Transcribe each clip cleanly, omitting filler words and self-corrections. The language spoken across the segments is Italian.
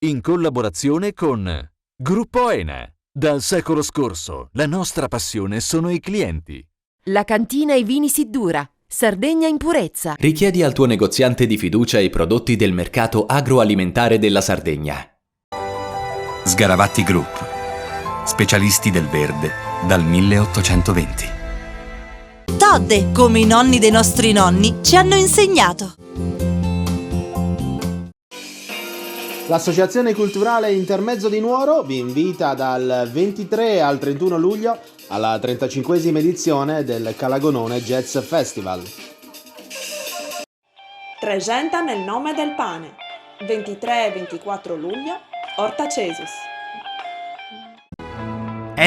in collaborazione con Gruppo Ena. Dal secolo scorso la nostra passione sono i clienti. La cantina e vini Siddura, Sardegna in purezza. Richiedi al tuo negoziante di fiducia i prodotti del mercato agroalimentare della Sardegna. Sgaravatti Group, specialisti del verde dal 1820. Todde, come i nonni dei nostri nonni ci hanno insegnato. L'Associazione Culturale Intermezzo di Nuoro vi invita dal 23 al 31 luglio alla 35esima edizione del Calagonone Jazz Festival. Tregenta nel nome del pane. 23 e 24 luglio, Orta Cesus.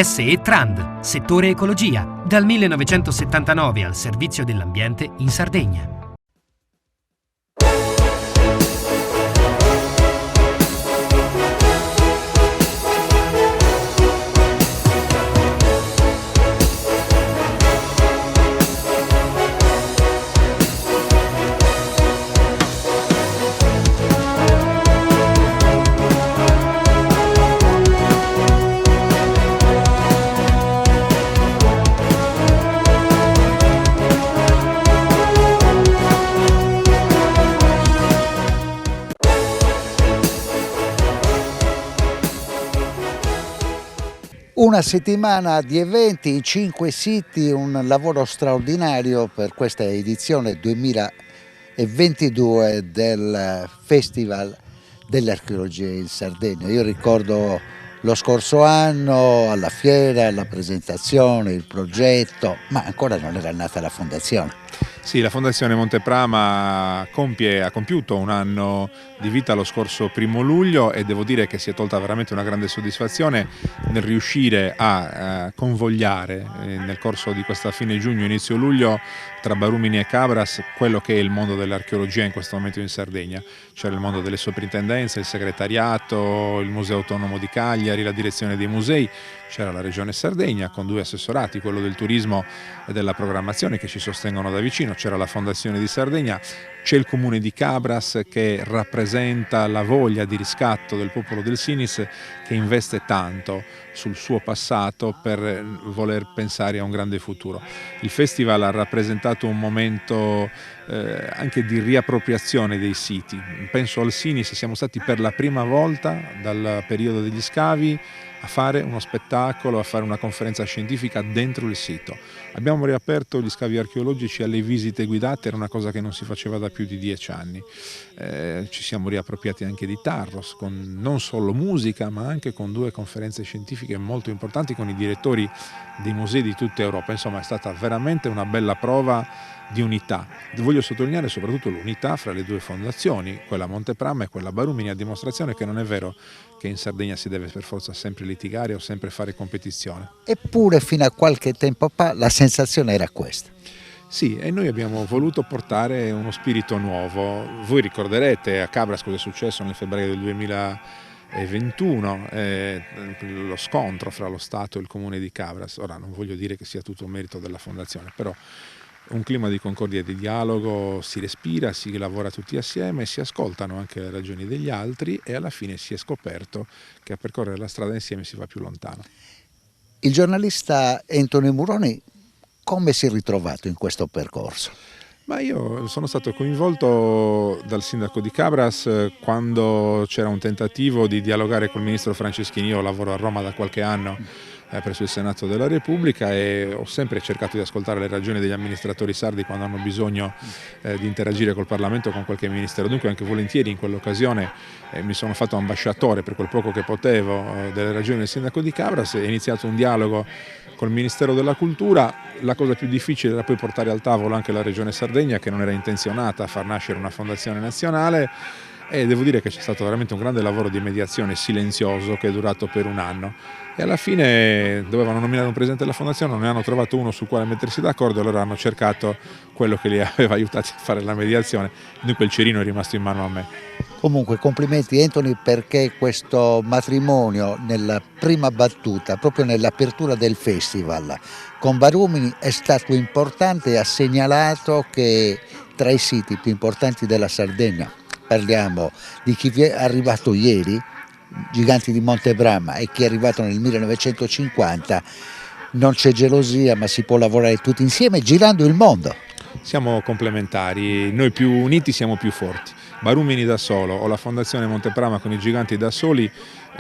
SE Trand, settore ecologia, dal 1979 al servizio dell'ambiente in Sardegna. Una settimana di eventi in 5 siti, un lavoro straordinario per questa edizione 2022 del Festival dell'Archeologia in Sardegna. Io ricordo lo scorso anno alla fiera, la presentazione, il progetto, ma ancora non era nata la fondazione. Sì, la Fondazione Monteprama ha compiuto un anno di vita lo scorso 1° luglio e devo dire che si è tolta veramente una grande soddisfazione nel riuscire a convogliare nel corso di questa fine giugno, inizio luglio, tra Barumini e Cabras, quello che è il mondo dell'archeologia in questo momento in Sardegna. C'era il mondo delle soprintendenze, il segretariato, il Museo Autonomo di Cagliari, la direzione dei musei, c'era la Regione Sardegna con 2 assessorati, quello del turismo e della programmazione che ci sostengono da vicino, c'era la Fondazione di Sardegna, c'è il Comune di Cabras che rappresenta la voglia di riscatto del popolo del Sinis che investe tanto sul suo passato per voler pensare a un grande futuro. Il festival ha rappresentato un momento anche di riappropriazione dei siti. Penso al Sinis, siamo stati per la prima volta dal periodo degli scavi a fare uno spettacolo, a fare una conferenza scientifica dentro il sito. Abbiamo riaperto gli scavi archeologici alle visite guidate, era una cosa che non si faceva da più di 10 anni. Ci siamo riappropriati anche di Tarros, con non solo musica ma anche con 2 conferenze scientifiche molto importanti con i direttori dei musei di tutta Europa. Insomma, è stata veramente una bella prova di unità. Voglio sottolineare soprattutto l'unità fra le 2 fondazioni, quella Monteprama e quella Barumini, a dimostrazione che non è vero che in Sardegna si deve per forza sempre litigare o sempre fare competizione. Eppure fino a qualche tempo fa la sensazione era questa. Sì, e noi abbiamo voluto portare uno spirito nuovo. Voi ricorderete a Cabras cosa è successo nel febbraio del 2021, lo scontro fra lo Stato e il Comune di Cabras. Ora non voglio dire che sia tutto merito della Fondazione, però un clima di concordia e di dialogo si respira, si lavora tutti assieme, si ascoltano anche le ragioni degli altri e alla fine si è scoperto che a percorrere la strada insieme si va più lontano. Il giornalista Anthony Muroni come si è ritrovato in questo percorso? Ma io sono stato coinvolto dal sindaco di Cabras quando c'era un tentativo di dialogare col ministro Franceschini. Io lavoro a Roma da qualche anno presso il Senato della Repubblica e ho sempre cercato di ascoltare le ragioni degli amministratori sardi quando hanno bisogno di interagire col Parlamento o con qualche ministero. Dunque anche volentieri in quell'occasione mi sono fatto ambasciatore per quel poco che potevo delle ragioni del sindaco di Cabras e ho iniziato un dialogo col Ministero della Cultura. La cosa più difficile era poi portare al tavolo anche la Regione Sardegna, che non era intenzionata a far nascere una fondazione nazionale, e devo dire che c'è stato veramente un grande lavoro di mediazione silenzioso che è durato per un anno. E alla fine dovevano nominare un presidente della fondazione, non ne hanno trovato uno sul quale mettersi d'accordo, allora hanno cercato quello che li aveva aiutati a fare la mediazione, dunque il cerino è rimasto in mano a me. Comunque complimenti Anthony, perché questo matrimonio nella prima battuta, proprio nell'apertura del festival con Barumini, è stato importante e ha segnalato che tra i siti più importanti della Sardegna, parliamo di chi vi è arrivato ieri, Giganti di Monteprama e chi è arrivato nel 1950, non c'è gelosia, ma si può lavorare tutti insieme girando il mondo. Siamo complementari, noi più uniti siamo più forti. Barumini da solo o la Fondazione Monteprama con i Giganti da soli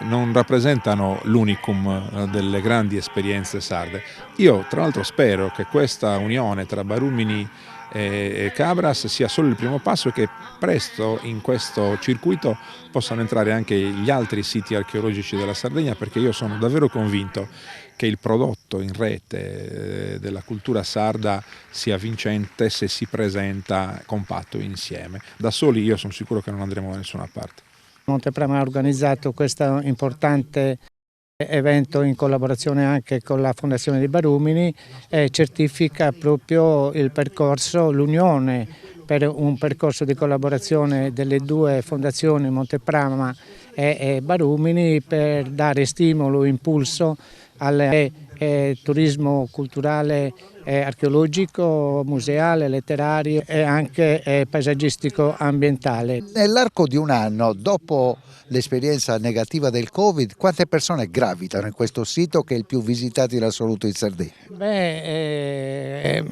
non rappresentano l'unicum delle grandi esperienze sarde. Io tra l'altro spero che questa unione tra Barumini e Cabras sia solo il primo passo e che presto in questo circuito possano entrare anche gli altri siti archeologici della Sardegna, perché io sono davvero convinto che il prodotto in rete della cultura sarda sia vincente se si presenta compatto insieme. Da soli io sono sicuro che non andremo da nessuna parte. Monteprama ha organizzato questo importante evento in collaborazione anche con la Fondazione di Barumini e certifica proprio il percorso, l'unione per un percorso di collaborazione delle due fondazioni Monteprama e Barumini per dare stimolo e impulso al turismo culturale, archeologico, museale, letterario e anche paesaggistico ambientale. Nell'arco di un anno, dopo l'esperienza negativa del Covid, quante persone gravitano in questo sito che è il più visitato in assoluto in Sardegna?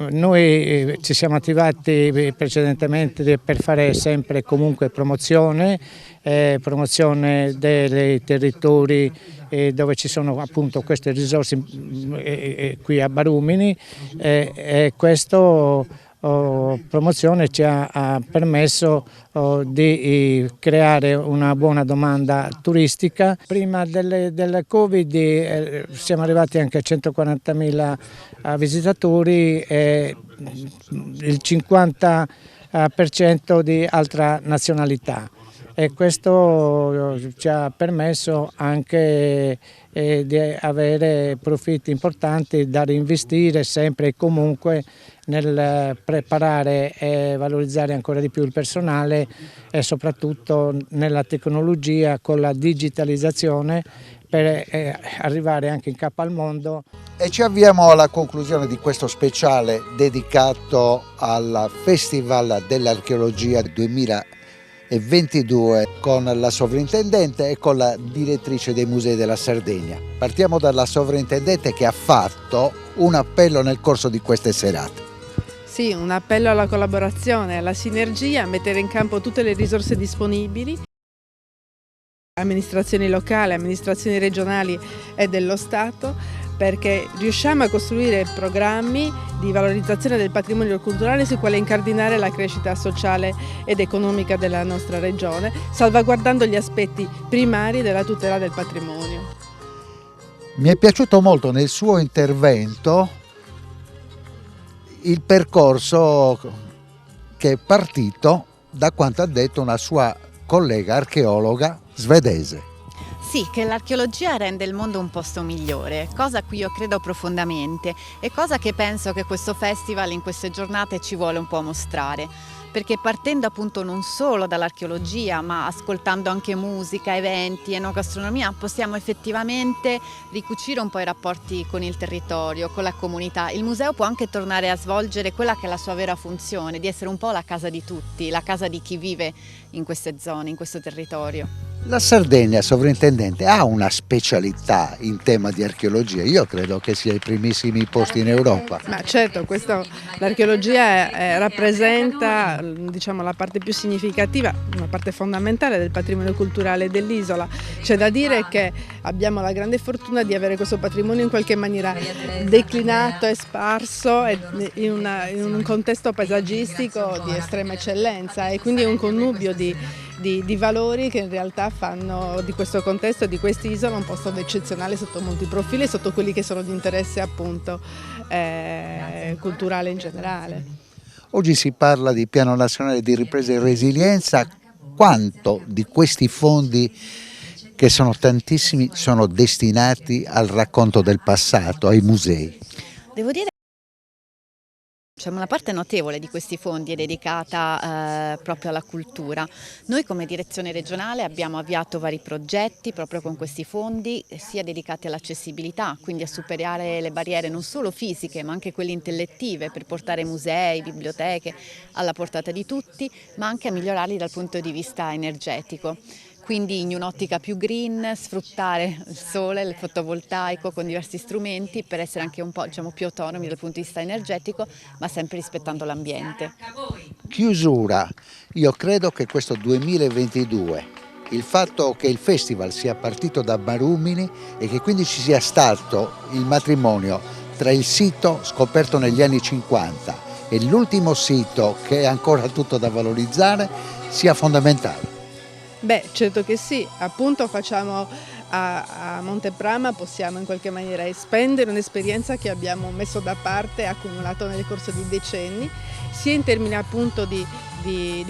Noi ci siamo attivati precedentemente per fare sempre comunque promozione dei territori dove ci sono appunto queste risorse qui a Barumini e questo promozione ci ha permesso di creare una buona domanda turistica. Prima del Covid siamo arrivati anche a 140.000 visitatori e il 50% di altra nazionalità. E questo ci ha permesso anche di avere profitti importanti da reinvestire sempre e comunque nel preparare e valorizzare ancora di più il personale e soprattutto nella tecnologia con la digitalizzazione per arrivare anche in capo al mondo. E ci avviamo alla conclusione di questo speciale dedicato al Festival dell'Archeologia 2022 con la sovrintendente e con la direttrice dei musei della Sardegna. Partiamo dalla sovrintendente che ha fatto un appello nel corso di queste serate. Sì, un appello alla collaborazione, alla sinergia, a mettere in campo tutte le risorse disponibili. Amministrazioni locali, amministrazioni regionali e dello Stato, perché riusciamo a costruire programmi di valorizzazione del patrimonio culturale su quale incardinare la crescita sociale ed economica della nostra regione, salvaguardando gli aspetti primari della tutela del patrimonio. Mi è piaciuto molto nel suo intervento il percorso che è partito da quanto ha detto una sua collega archeologa svedese. Sì, che l'archeologia rende il mondo un posto migliore, cosa a cui io credo profondamente e cosa che penso che questo festival in queste giornate ci vuole un po' mostrare. Perché partendo appunto non solo dall'archeologia ma ascoltando anche musica, eventi, enogastronomia possiamo effettivamente ricucire un po' i rapporti con il territorio, con la comunità. Il museo può anche tornare a svolgere quella che è la sua vera funzione, di essere un po' la casa di tutti, la casa di chi vive in queste zone, in questo territorio. La Sardegna, sovrintendente, ha una specialità in tema di archeologia, io credo che sia ai primissimi posti in Europa. Ma certo, l'archeologia rappresenta diciamo, la parte più significativa, una parte fondamentale del patrimonio culturale dell'isola. C'è da dire che abbiamo la grande fortuna di avere questo patrimonio in qualche maniera declinato e sparso in un contesto paesaggistico di estrema eccellenza e quindi è un connubio di valori che in realtà fanno di questo contesto, di quest'isola, un posto eccezionale sotto molti profili e sotto quelli che sono di interesse appunto culturale in generale. Oggi si parla di Piano Nazionale di Ripresa e Resilienza. Quanto di questi fondi, che sono tantissimi, sono destinati al racconto del passato, ai musei? Devo dire una parte notevole di questi fondi è dedicata proprio alla cultura. Noi come direzione regionale abbiamo avviato vari progetti proprio con questi fondi, sia dedicati all'accessibilità, quindi a superare le barriere non solo fisiche ma anche quelle intellettive per portare musei, biblioteche alla portata di tutti, ma anche a migliorarli dal punto di vista energetico. quindi in un'ottica più green, sfruttare il sole, il fotovoltaico con diversi strumenti per essere anche un po', diciamo, più autonomi dal punto di vista energetico, ma sempre rispettando l'ambiente. Chiusura, io credo che questo 2022, il fatto che il festival sia partito da Barumini e che quindi ci sia stato il matrimonio tra il sito scoperto negli anni 50 e l'ultimo sito che è ancora tutto da valorizzare sia fondamentale. Beh, certo che sì, appunto facciamo a Monteprama, possiamo in qualche maniera espandere un'esperienza che abbiamo messo da parte e accumulato nel corso di decenni, sia in termini appunto di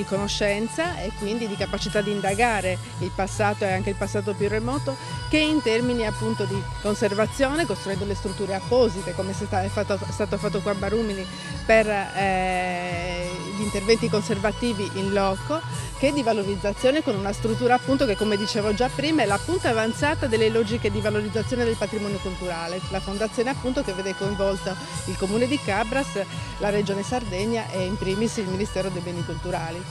conoscenza e quindi di capacità di indagare il passato e anche il passato più remoto, che in termini appunto di conservazione, costruendo le strutture apposite come è stato fatto qua a Barumini per gli interventi conservativi in loco, che di valorizzazione con una struttura appunto che, come dicevo già prima, è la punta avanzata delle logiche di valorizzazione del patrimonio culturale. La fondazione appunto che vede coinvolto il Comune di Cabras, la Regione Sardegna e in primis il Ministero dei Beni Culturali.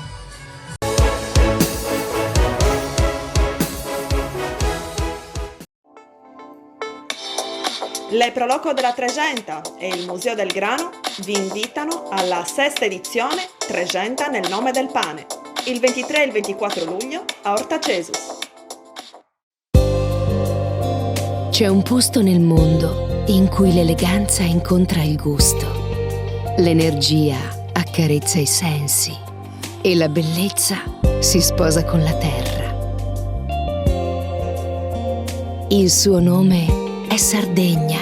Le Proloco della Tregenta e il Museo del Grano vi invitano alla 6ª edizione Tregenta nel nome del pane, il 23 e il 24 luglio a Orta Cesus. C'è un posto nel mondo in cui l'eleganza incontra il gusto, l'energia accarezza i sensi e la bellezza si sposa con la terra. Il suo nome è Sardegna.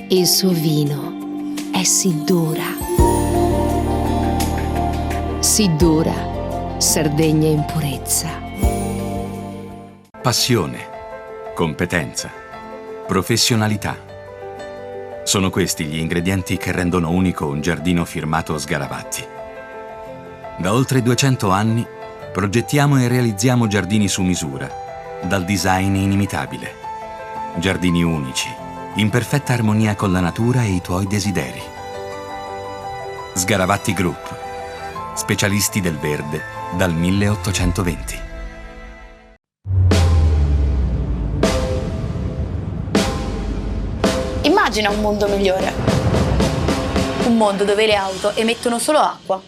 Il suo vino è Siddura. Siddura, Sardegna in purezza. Passione, competenza, professionalità. Sono questi gli ingredienti che rendono unico un giardino firmato Sgaravatti. Da oltre 200 anni progettiamo e realizziamo giardini su misura, dal design inimitabile. Giardini unici, in perfetta armonia con la natura e i tuoi desideri. Sgaravatti Group, specialisti del verde dal 1820. Immagina un mondo migliore. Un mondo dove le auto emettono solo acqua.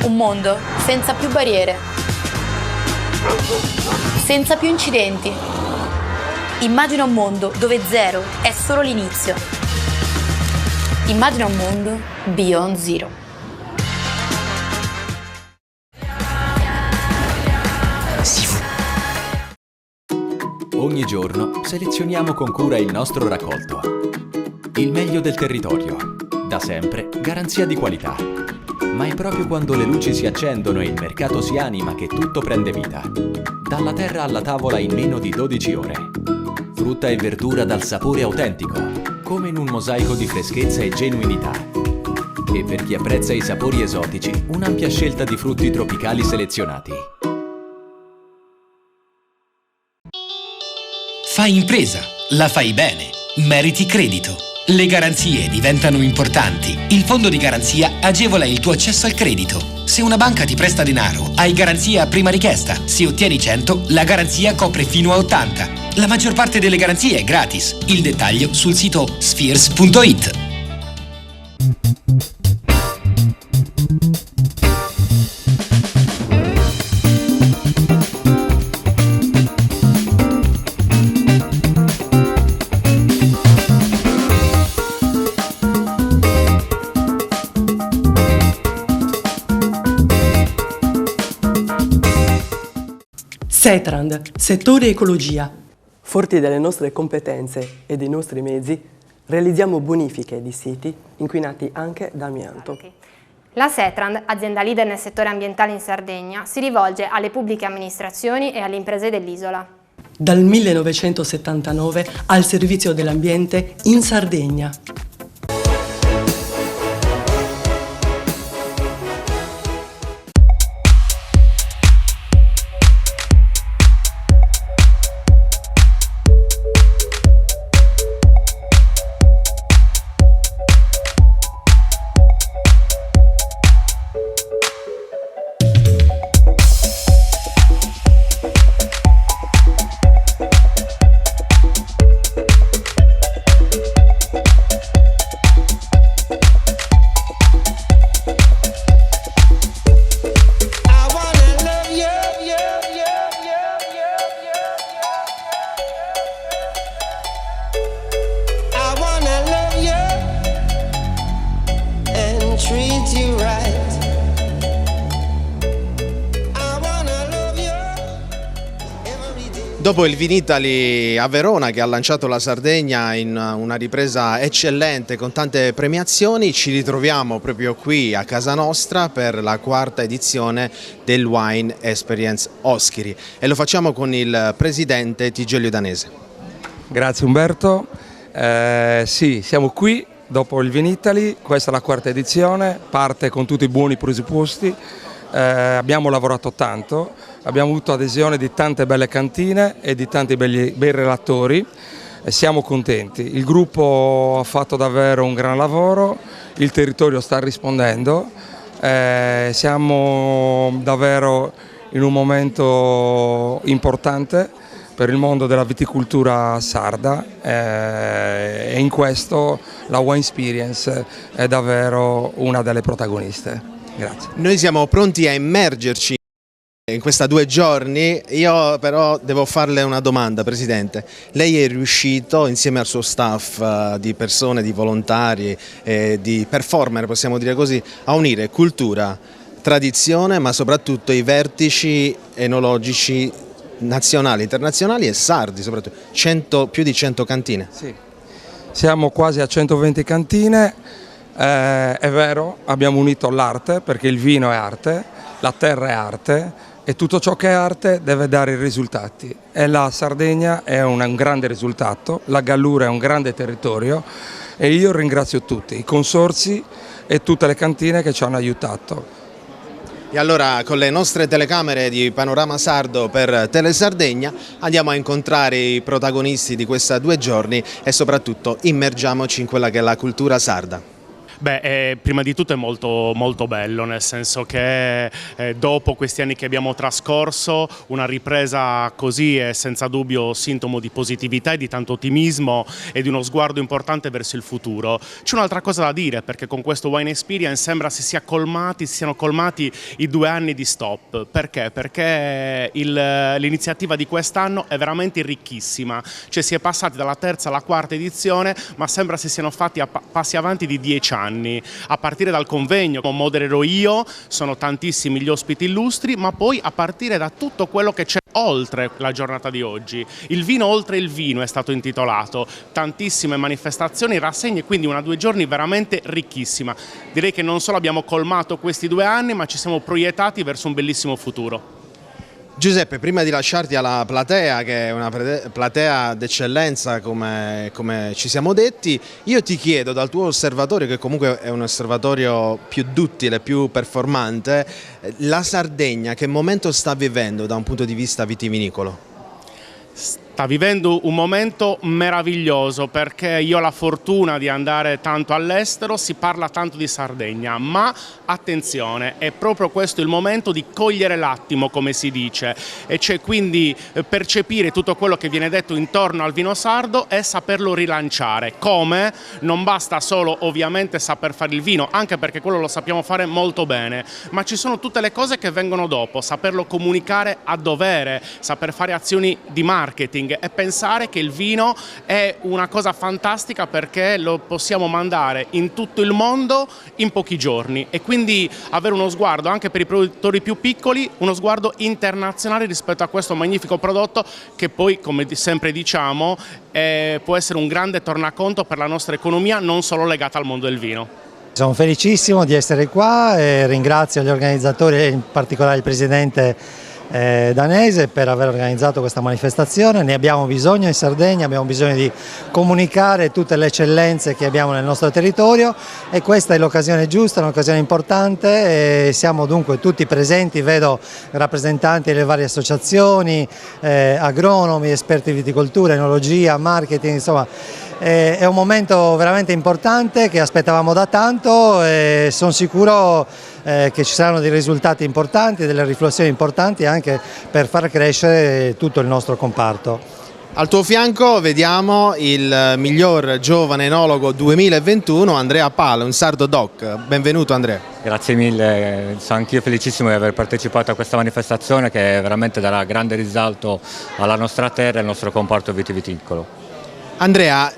Un mondo senza più barriere. Senza più incidenti. Immagina un mondo dove zero è solo l'inizio. Immagina un mondo Beyond Zero. Ogni giorno selezioniamo con cura il nostro raccolto. Il meglio del territorio, da sempre garanzia di qualità. Ma è proprio quando le luci si accendono e il mercato si anima che tutto prende vita. Dalla terra alla tavola in meno di 12 ore. Frutta e verdura dal sapore autentico, come in un mosaico di freschezza e genuinità. E per chi apprezza i sapori esotici, un'ampia scelta di frutti tropicali selezionati. Fai impresa, la fai bene, meriti credito. Le garanzie diventano importanti. Il fondo di garanzia agevola il tuo accesso al credito. Se una banca ti presta denaro, hai garanzia a prima richiesta. Se ottieni 100, la garanzia copre fino a 80. La maggior parte delle garanzie è gratis. Il dettaglio sul sito spheres.it. Setrand, settore ecologia. Forti delle nostre competenze e dei nostri mezzi, realizziamo bonifiche di siti inquinati anche da amianto. La Setrand, azienda leader nel settore ambientale in Sardegna, si rivolge alle pubbliche amministrazioni e alle imprese dell'isola. Dal 1979 al servizio dell'ambiente in Sardegna. Dopo il Vinitaly a Verona, che ha lanciato la Sardegna in una ripresa eccellente con tante premiazioni, ci ritroviamo proprio qui a casa nostra per la 4ª edizione del Wine Experience Oschiri e lo facciamo con il presidente Tigelio Danese. Grazie Umberto, sì, siamo qui dopo il Vinitaly, questa è la 4ª edizione, parte con tutti i buoni presupposti. Abbiamo lavorato tanto, abbiamo avuto adesione di tante belle cantine e di tanti bei relatori e siamo contenti. Il gruppo ha fatto davvero un gran lavoro, il territorio sta rispondendo, siamo davvero in un momento importante per il mondo della viticoltura sarda e in questo la Wine Experience è davvero una delle protagoniste. Grazie. Noi siamo pronti a immergerci in questa 2 giorni, io però devo farle una domanda, Presidente. Lei è riuscito insieme al suo staff di persone, di volontari, di performer, possiamo dire così, a unire cultura, tradizione, ma soprattutto i vertici enologici nazionali, internazionali e sardi, soprattutto più di 100 cantine. Sì. Siamo quasi a 120 cantine. È vero, abbiamo unito l'arte perché il vino è arte, la terra è arte e tutto ciò che è arte deve dare i risultati e la Sardegna è un grande risultato, la Gallura è un grande territorio e io ringrazio tutti, i consorzi e tutte le cantine che ci hanno aiutato. E allora con le nostre telecamere di Panorama Sardo per Telesardegna andiamo a incontrare i protagonisti di questi 2 giorni e soprattutto immergiamoci in quella che è la cultura sarda. Beh, prima di tutto è molto bello, nel senso che dopo questi anni che abbiamo trascorso, una ripresa così è senza dubbio sintomo di positività e di tanto ottimismo e di uno sguardo importante verso il futuro. C'è un'altra cosa da dire, perché con questo Wine Experience sembra si siano colmati i 2 anni di stop. Perché? Perché l'iniziativa di quest'anno è veramente ricchissima, cioè si è passati dalla 3ª alla 4ª edizione, ma sembra si siano fatti passi avanti di 10 anni. A partire dal convegno, come modererò io, sono tantissimi gli ospiti illustri, ma poi a partire da tutto quello che c'è oltre la giornata di oggi. Il vino oltre il vino è stato intitolato, tantissime manifestazioni, rassegne, quindi una 2 giorni veramente ricchissima. Direi che non solo abbiamo colmato questi 2 anni, ma ci siamo proiettati verso un bellissimo futuro. Giuseppe, prima di lasciarti alla platea, che è una platea d'eccellenza come ci siamo detti, io ti chiedo dal tuo osservatorio, che comunque è un osservatorio più duttile, più performante, la Sardegna che momento sta vivendo da un punto di vista vitivinicolo? Sta vivendo un momento meraviglioso perché io ho la fortuna di andare tanto all'estero, si parla tanto di Sardegna, ma attenzione, è proprio questo il momento di cogliere l'attimo, come si dice, e cioè quindi percepire tutto quello che viene detto intorno al vino sardo e saperlo rilanciare. Come? Non basta solo ovviamente saper fare il vino, anche perché quello lo sappiamo fare molto bene, ma ci sono tutte le cose che vengono dopo, saperlo comunicare a dovere, saper fare azioni di marketing e pensare che il vino è una cosa fantastica perché lo possiamo mandare in tutto il mondo in pochi giorni e quindi avere uno sguardo anche per i produttori più piccoli, uno sguardo internazionale rispetto a questo magnifico prodotto che poi, come sempre diciamo, può essere un grande tornaconto per la nostra economia, non solo legata al mondo del vino. Sono felicissimo di essere qua e ringrazio gli organizzatori e in particolare il presidente danese per aver organizzato questa manifestazione. Ne abbiamo bisogno in Sardegna, abbiamo bisogno di comunicare tutte le eccellenze che abbiamo nel nostro territorio e questa è l'occasione giusta, un'occasione importante e siamo dunque tutti presenti, vedo rappresentanti delle varie associazioni, agronomi, esperti di viticoltura, enologia, marketing, insomma è un momento veramente importante che aspettavamo da tanto e sono sicuro che ci saranno dei risultati importanti, delle riflessioni importanti anche per far crescere tutto il nostro comparto. Al tuo fianco vediamo il miglior giovane enologo 2021, Andrea Pala, un sardo doc. Benvenuto Andrea. Grazie mille, sono anch'io felicissimo di aver partecipato a questa manifestazione che veramente darà grande risalto alla nostra terra e al nostro comparto vitivinicolo. Andrea,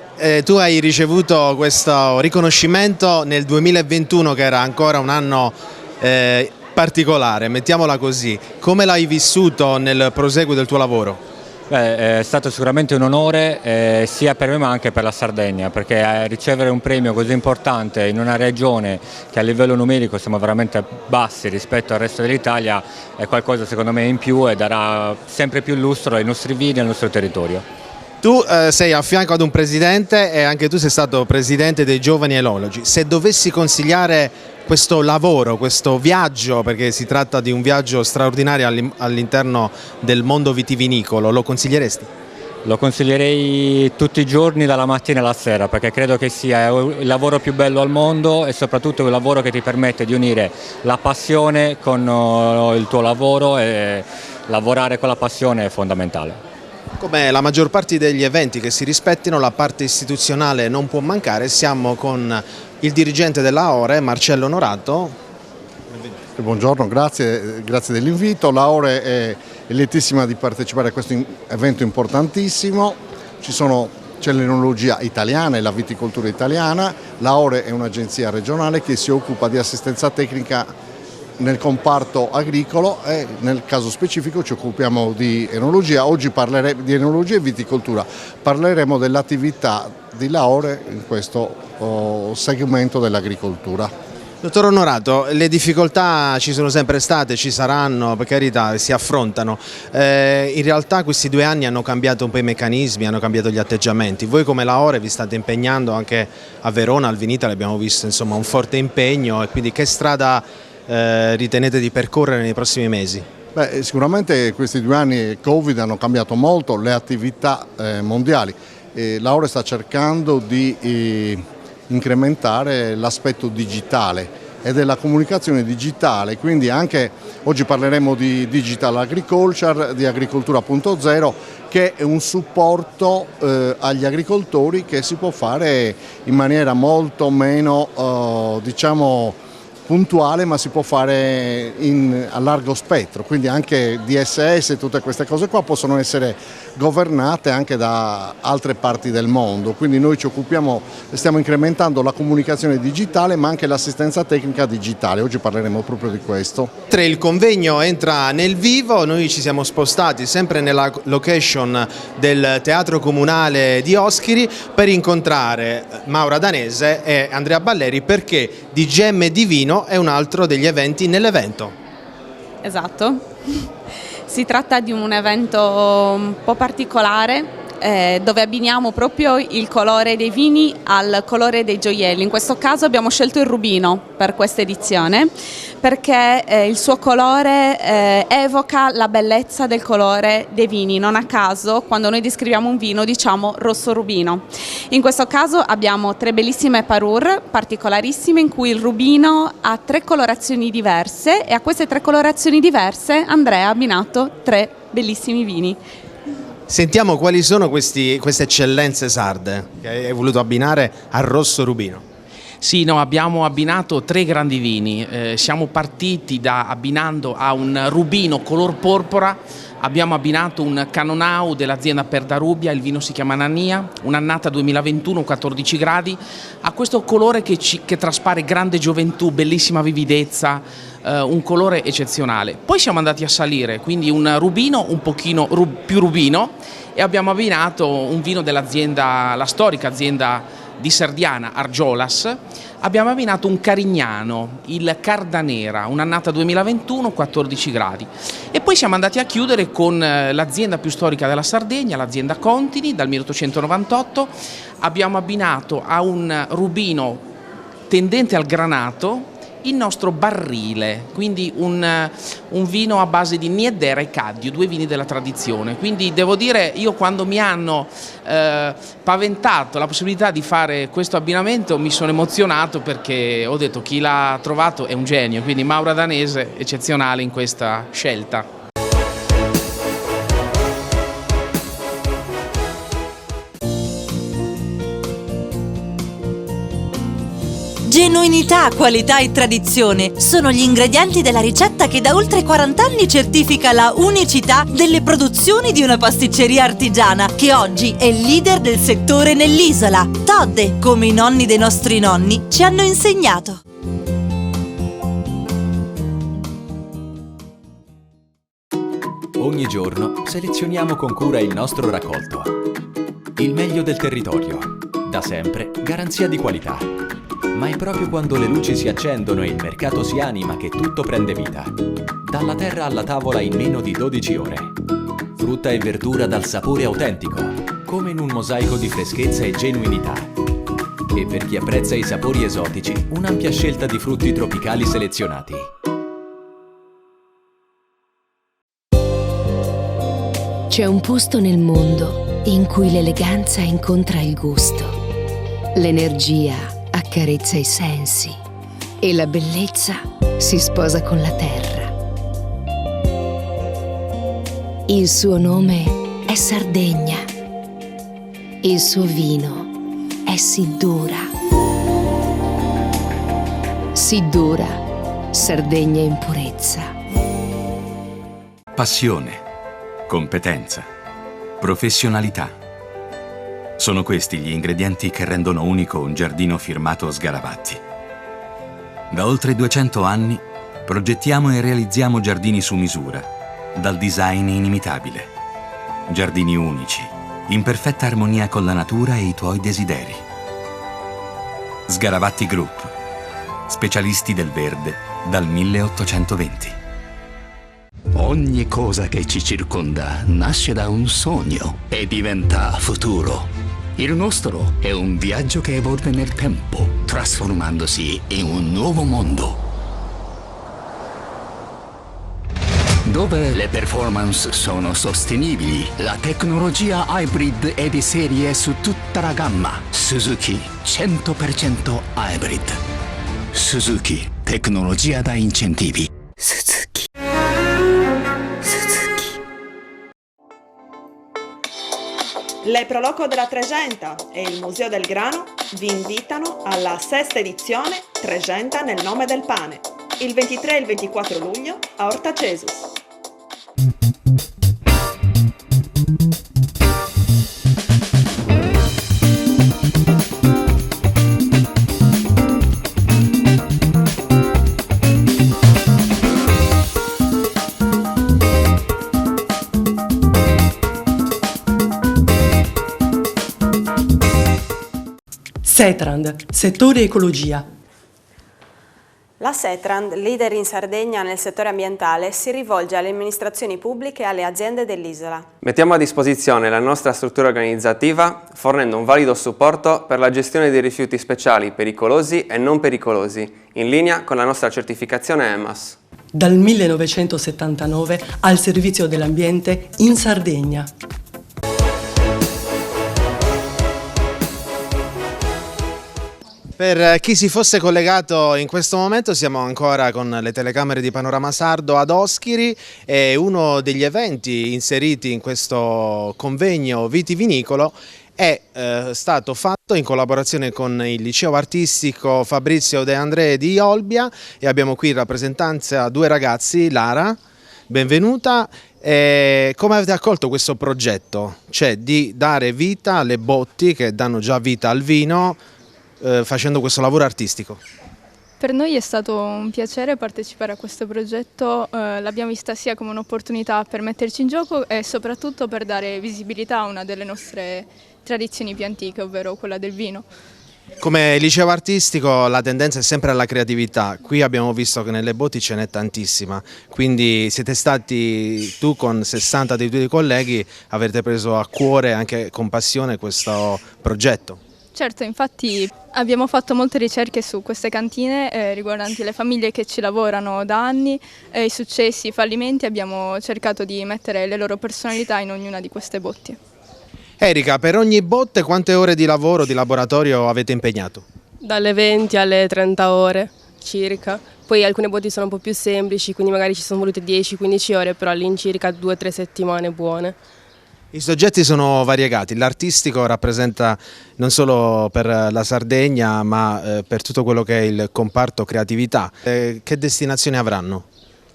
tu hai ricevuto questo riconoscimento nel 2021 che era ancora un anno particolare, mettiamola così. Come l'hai vissuto nel proseguo del tuo lavoro? È stato sicuramente un onore sia per me ma anche per la Sardegna, perché ricevere un premio così importante in una regione che a livello numerico siamo veramente bassi rispetto al resto dell'Italia è qualcosa secondo me in più e darà sempre più lustro ai nostri vini e al nostro territorio. Tu sei a fianco ad un presidente e anche tu sei stato presidente dei Giovani Enologi. Se dovessi consigliare questo lavoro, questo viaggio, perché si tratta di un viaggio straordinario all'interno del mondo vitivinicolo, lo consiglieresti? Lo consiglierei tutti i giorni dalla mattina alla sera, perché credo che sia il lavoro più bello al mondo e soprattutto un lavoro che ti permette di unire la passione con il tuo lavoro, e lavorare con la passione è fondamentale. Come la maggior parte degli eventi che si rispettino, la parte istituzionale non può mancare. Siamo con il dirigente dell'AORE, Marcello Onorato. Buongiorno, grazie dell'invito. L'AORE è lietissima di partecipare a questo evento importantissimo. C'è l'enologia italiana e la viticoltura italiana. L'AORE è un'agenzia regionale che si occupa di assistenza tecnica nel comparto agricolo e nel caso specifico ci occupiamo di enologia. Oggi parleremo di enologia e viticoltura, parleremo dell'attività di l'AORE in questo segmento dell'agricoltura. Dottor Onorato, le difficoltà ci sono sempre state, ci saranno, per carità, si affrontano. In realtà questi 2 anni hanno cambiato un po' i meccanismi, hanno cambiato gli atteggiamenti. Voi come l'AORE vi state impegnando anche a Verona, al Vinitaly abbiamo visto insomma un forte impegno, e quindi che strada ritenete di percorrere nei prossimi mesi? Sicuramente questi 2 anni Covid hanno cambiato molto le attività mondiali. L'AORE sta cercando di incrementare l'aspetto digitale e della comunicazione digitale, quindi anche oggi parleremo di Digital Agriculture, di Agricoltura 4.0, che è un supporto agli agricoltori che si può fare in maniera molto meno puntuale, ma si può fare a largo spettro, quindi anche DSS e tutte queste cose qua possono essere governate anche da altre parti del mondo, quindi noi ci occupiamo, stiamo incrementando la comunicazione digitale ma anche l'assistenza tecnica digitale, oggi parleremo proprio di questo. Mentre il convegno entra nel vivo, noi ci siamo spostati sempre nella location del Teatro Comunale di Oschiri per incontrare Maura Danese e Andrea Balleri, perché di Gemme di Vino è un altro degli eventi nell'evento. Esatto, si tratta di un evento un po' particolare dove abbiniamo proprio il colore dei vini al colore dei gioielli. In questo caso abbiamo scelto il rubino per questa edizione perché il suo colore evoca la bellezza del colore dei vini. Non a caso quando noi descriviamo un vino diciamo rosso rubino. In questo caso abbiamo 3 bellissime parure particolarissime in cui il rubino ha 3 colorazioni diverse e a queste 3 colorazioni diverse Andrea ha abbinato 3 bellissimi vini. Sentiamo quali sono queste eccellenze sarde che hai voluto abbinare al rosso rubino. Sì, no, abbiamo abbinato 3 grandi vini, siamo partiti abbinando a un rubino color porpora, abbiamo abbinato un Canonau dell'azienda Perdarubia, il vino si chiama Nania, un'annata 2021, 14 gradi, ha questo colore che traspare grande gioventù, bellissima vividezza, un colore eccezionale. Poi siamo andati a salire, quindi un rubino un pochino più rubino, e abbiamo abbinato un vino dell'azienda, la storica azienda di Serdiana, Argiolas. Abbiamo abbinato un Carignano, il Cardanera, un'annata 2021, 14 gradi. E poi siamo andati a chiudere con l'azienda più storica della Sardegna, l'azienda Contini, dal 1898. Abbiamo abbinato a un rubino tendente al granato il nostro Barrile, quindi un vino a base di Niedera e Caddio, 2 vini della tradizione. Quindi devo dire, io quando mi hanno paventato la possibilità di fare questo abbinamento mi sono emozionato, perché ho detto chi l'ha trovato è un genio, quindi Maura Danese eccezionale in questa scelta. Genuinità, qualità e tradizione sono gli ingredienti della ricetta che da oltre 40 anni certifica la unicità delle produzioni di una pasticceria artigiana che oggi è leader del settore nell'isola. Todde, come i nonni dei nostri nonni ci hanno insegnato. Ogni giorno selezioniamo con cura il nostro raccolto. Il meglio del territorio, da sempre garanzia di qualità. Ma è proprio quando le luci si accendono e il mercato si anima che tutto prende vita. Dalla terra alla tavola in meno di 12 ore. Frutta e verdura dal sapore autentico, come in un mosaico di freschezza e genuinità. E per chi apprezza i sapori esotici, un'ampia scelta di frutti tropicali selezionati. C'è un posto nel mondo in cui l'eleganza incontra il gusto, l'energia accarezza i sensi e la bellezza si sposa con la terra. Il suo nome è Sardegna. Il suo vino è Siddura. Siddura, Sardegna in purezza. Passione, competenza, professionalità. Sono questi gli ingredienti che rendono unico un giardino firmato Sgaravatti. Da oltre 200 anni progettiamo e realizziamo giardini su misura, dal design inimitabile. Giardini unici, in perfetta armonia con la natura e i tuoi desideri. Sgaravatti Group, specialisti del verde dal 1820. Ogni cosa che ci circonda nasce da un sogno e diventa futuro. Il nostro è un viaggio che evolve nel tempo, trasformandosi in un nuovo mondo. Dove le performance sono sostenibili, la tecnologia hybrid è di serie su tutta la gamma. Suzuki 100% hybrid. Suzuki, tecnologia da incentivi. L'Eproloco della Tregenta e il Museo del Grano vi invitano alla sesta edizione Tregenta nel nome del pane, il 23 e il 24 luglio a Orta Cesus. Setrand, settore ecologia. La Setrand, leader in Sardegna nel settore ambientale, si rivolge alle amministrazioni pubbliche e alle aziende dell'isola. Mettiamo a disposizione la nostra struttura organizzativa fornendo un valido supporto per la gestione dei rifiuti speciali pericolosi e non pericolosi, in linea con la nostra certificazione EMAS. Dal 1979 al servizio dell'ambiente in Sardegna. Per chi si fosse collegato in questo momento, siamo ancora con le telecamere di Panorama Sardo ad Oschiri e uno degli eventi inseriti in questo convegno vitivinicolo è stato fatto in collaborazione con il liceo artistico Fabrizio De André di Olbia e abbiamo qui in rappresentanza due ragazzi. Lara, benvenuta. Come avete accolto questo progetto? Cioè di dare vita alle botti che danno già vita al vino facendo questo lavoro artistico? Per noi è stato un piacere partecipare a questo progetto, l'abbiamo vista sia come un'opportunità per metterci in gioco e soprattutto per dare visibilità a una delle nostre tradizioni più antiche, ovvero quella del vino. Come liceo artistico la tendenza è sempre alla creatività, qui abbiamo visto che nelle botti ce n'è tantissima, quindi siete stati, tu con 60 dei tuoi colleghi, avete preso a cuore anche con passione questo progetto. Certo, infatti abbiamo fatto molte ricerche su queste cantine riguardanti le famiglie che ci lavorano da anni, i successi, i fallimenti, abbiamo cercato di mettere le loro personalità in ognuna di queste botti. Erika, per ogni botte quante ore di lavoro, di laboratorio avete impegnato? Dalle 20 alle 30 ore circa, poi alcune botti sono un po' più semplici, quindi magari ci sono volute 10-15 ore, però all'incirca 2-3 settimane buone. I soggetti sono variegati, l'artistico rappresenta non solo per la Sardegna ma per tutto quello che è il comparto creatività. Che destinazioni avranno?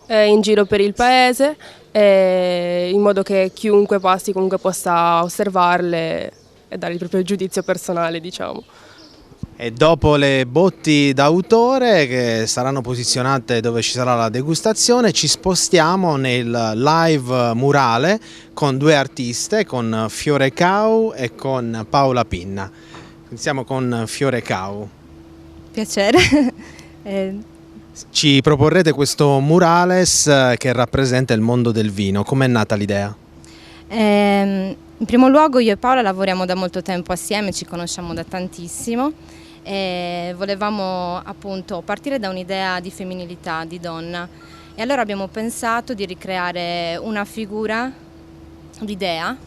In giro per il paese, in modo che chiunque passi comunque possa osservarle e dare il proprio giudizio personale, diciamo. E dopo le botti d'autore che saranno posizionate dove ci sarà la degustazione, ci spostiamo nel live murale con due artiste, con Fiore Cau e con Paola Pinna. Iniziamo con Fiore Cau. Piacere. Ci proporrete questo murales che rappresenta il mondo del vino. Com'è nata l'idea? In primo luogo io e Paola lavoriamo da molto tempo assieme, ci conosciamo da tantissimo e volevamo appunto partire da un'idea di femminilità, di donna, e allora abbiamo pensato di ricreare una figura, l'idea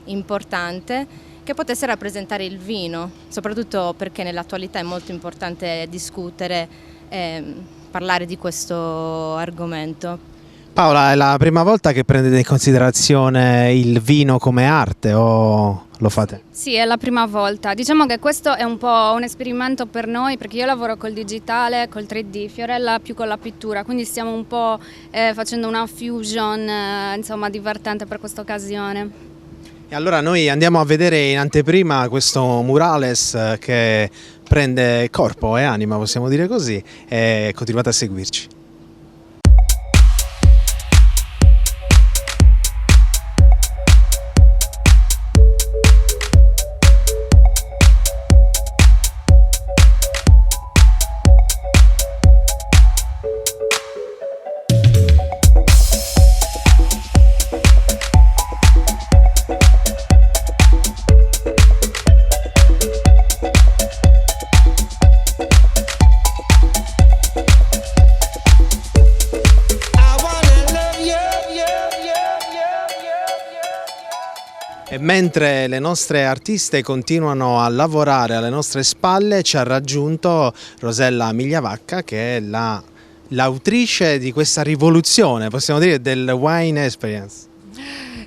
importante che potesse rappresentare il vino, soprattutto perché nell'attualità è molto importante discutere e parlare di questo argomento. Paola, è la prima volta che prendete in considerazione il vino come arte o lo fate? Sì, è la prima volta. Diciamo che questo è un po' un esperimento per noi perché io lavoro col digitale, col 3D, Fiorella più con la pittura, quindi stiamo un po' facendo una fusion insomma divertente per questa occasione. E allora noi andiamo a vedere in anteprima questo murales che prende corpo e anima, possiamo dire così, e continuate a seguirci. E mentre le nostre artiste continuano a lavorare alle nostre spalle, ci ha raggiunto Rosella Migliavacca, che è l'autrice di questa rivoluzione, possiamo dire, del Wine Experience.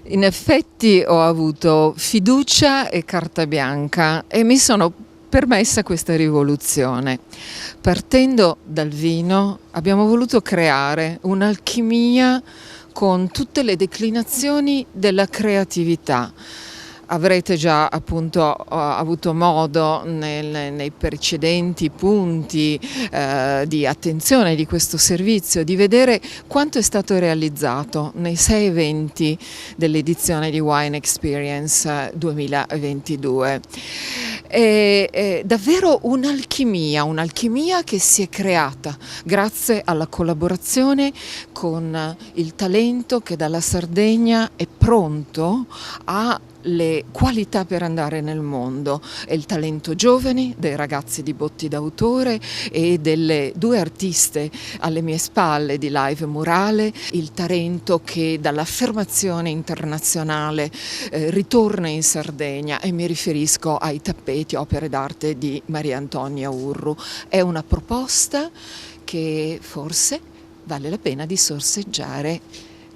In effetti ho avuto fiducia e carta bianca e mi sono permessa questa rivoluzione. Partendo dal vino abbiamo voluto creare un'alchimia con tutte le declinazioni della creatività. Avrete già appunto avuto modo nei precedenti punti di attenzione di questo servizio di vedere quanto è stato realizzato nei 6 eventi dell'edizione di Wine Experience 2022. È davvero un'alchimia che si è creata grazie alla collaborazione con il talento che dalla Sardegna è pronto a le qualità per andare nel mondo, è il talento giovane dei ragazzi di Botti d'autore e delle 2 artiste alle mie spalle di Live Murale, il talento che dall'affermazione internazionale ritorna in Sardegna, e mi riferisco ai tappeti opere d'arte di Maria Antonia Urru. È una proposta che forse vale la pena di sorseggiare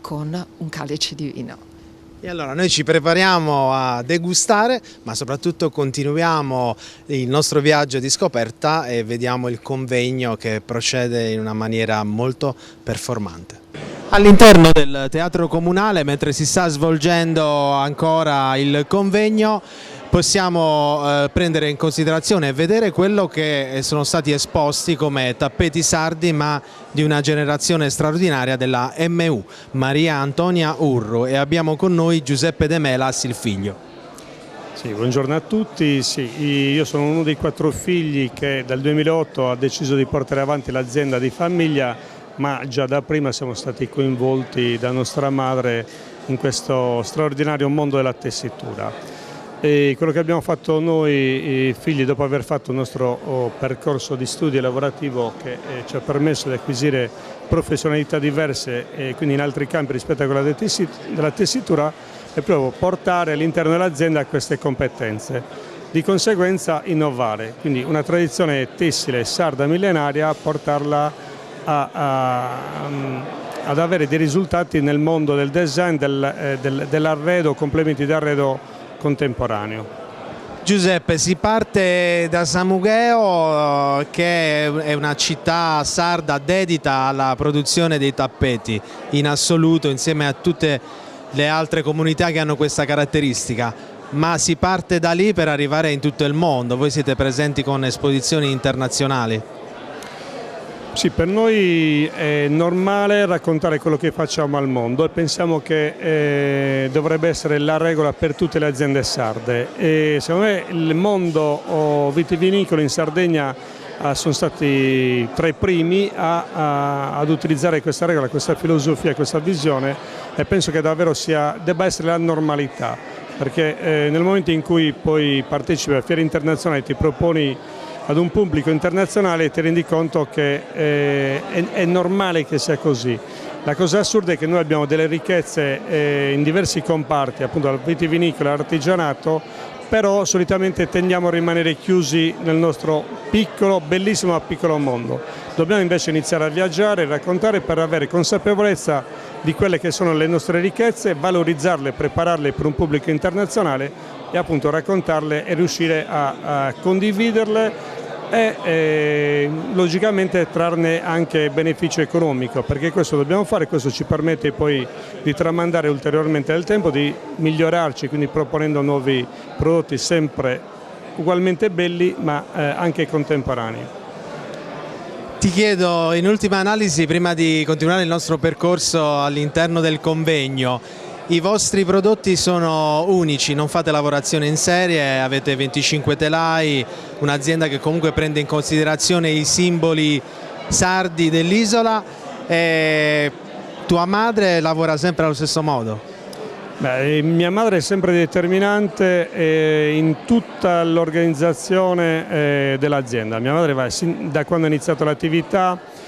con un calice di vino. E allora noi ci prepariamo a degustare, ma soprattutto continuiamo il nostro viaggio di scoperta e vediamo il convegno che procede in una maniera molto performante. All'interno del Teatro Comunale, mentre si sta svolgendo ancora il convegno, possiamo prendere in considerazione e vedere quello che sono stati esposti come tappeti sardi, ma di una generazione straordinaria della MU, Maria Antonia Urru, e abbiamo con noi Giuseppe De Melas, il figlio. Sì, buongiorno a tutti. Sì, io sono uno dei 4 figli che dal 2008 ha deciso di portare avanti l'azienda di famiglia, ma già da prima siamo stati coinvolti da nostra madre in questo straordinario mondo della tessitura. E quello che abbiamo fatto noi figli, dopo aver fatto il nostro percorso di studio lavorativo che ci ha permesso di acquisire professionalità diverse e quindi in altri campi rispetto a quella della tessitura, è proprio portare all'interno dell'azienda queste competenze. Di conseguenza innovare, quindi una tradizione tessile sarda millenaria, portarla ad avere dei risultati nel mondo del design, dell'arredo, complementi d'arredo contemporaneo. Giuseppe, si parte da Samugheo, che è una città sarda dedita alla produzione dei tappeti in assoluto, insieme a tutte le altre comunità che hanno questa caratteristica. ma si parte da lì per arrivare in tutto il mondo. Voi siete presenti con esposizioni internazionali? Sì, per noi è normale raccontare quello che facciamo al mondo e pensiamo che dovrebbe essere la regola per tutte le aziende sarde. E secondo me il mondo vitivinicolo in Sardegna sono stati tra i primi ad utilizzare questa regola, questa filosofia, questa visione, e penso che davvero debba essere la normalità, perché nel momento in cui poi partecipi a fiere internazionali, ti proponi ad un pubblico internazionale, ti rendi conto che è normale che sia così. La cosa assurda è che noi abbiamo delle ricchezze in diversi comparti, appunto al vitivinicolo e all'artigianato, però solitamente tendiamo a rimanere chiusi nel nostro piccolo, bellissimo ma piccolo mondo. Dobbiamo invece iniziare a viaggiare, raccontare per avere consapevolezza di quelle che sono le nostre ricchezze, valorizzarle, prepararle per un pubblico internazionale e appunto raccontarle e riuscire a condividerle e logicamente trarne anche beneficio economico, perché questo dobbiamo fare, questo ci permette poi di tramandare ulteriormente nel tempo, di migliorarci, quindi proponendo nuovi prodotti sempre ugualmente belli ma anche contemporanei. Ti chiedo in ultima analisi, prima di continuare il nostro percorso all'interno del convegno, i vostri prodotti sono unici, non fate lavorazione in serie, avete 25 telai, un'azienda che comunque prende in considerazione i simboli sardi dell'isola, e tua madre lavora sempre allo stesso modo? Beh, mia madre è sempre determinante in tutta l'organizzazione dell'azienda. Mia madre da quando ha iniziato l'attività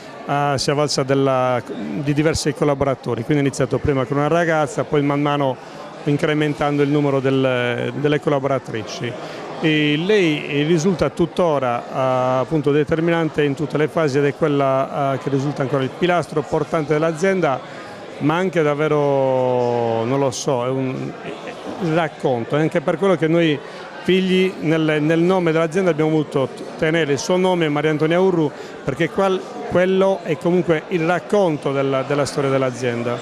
si è avvalsa di diversi collaboratori, quindi ha iniziato prima con una ragazza, poi man mano incrementando il numero delle collaboratrici. E lei risulta tuttora appunto determinante in tutte le fasi ed è quella che risulta ancora il pilastro portante dell'azienda, ma anche davvero, non lo so, è il racconto, anche per quello che noi figli nel nome dell'azienda abbiamo voluto tenere il suo nome, Maria Antonia Urru, perché quello è comunque il racconto della storia dell'azienda.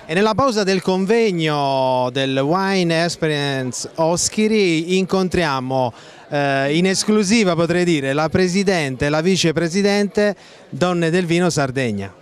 E nella pausa del convegno del Wine Experience Oschiri incontriamo in esclusiva, potrei dire, la presidente e la vicepresidente Donne del Vino Sardegna.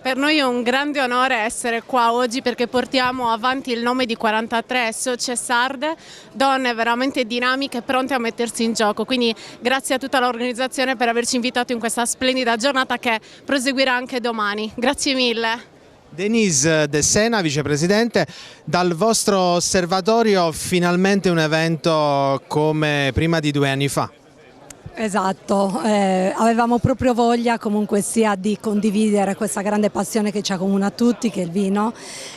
Per noi è un grande onore essere qua oggi perché portiamo avanti il nome di 43 socie sarde, donne veramente dinamiche, pronte a mettersi in gioco. Quindi grazie a tutta l'organizzazione per averci invitato in questa splendida giornata che proseguirà anche domani. Grazie mille. Denise De Sena, vicepresidente, dal vostro osservatorio finalmente un evento come prima di 2 anni fa. Esatto, avevamo proprio voglia comunque sia di condividere questa grande passione che ci accomuna a tutti, che è il vino,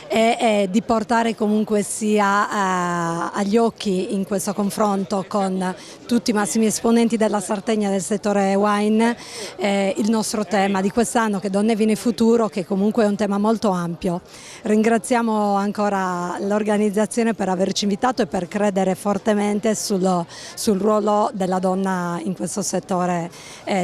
e di portare comunque sia agli occhi in questo confronto con tutti i massimi esponenti della Sardegna del settore wine il nostro tema di quest'anno, che è Donne, Vino e Futuro, che comunque è un tema molto ampio. Ringraziamo ancora l'organizzazione per averci invitato e per credere fortemente sul ruolo della donna in questo settore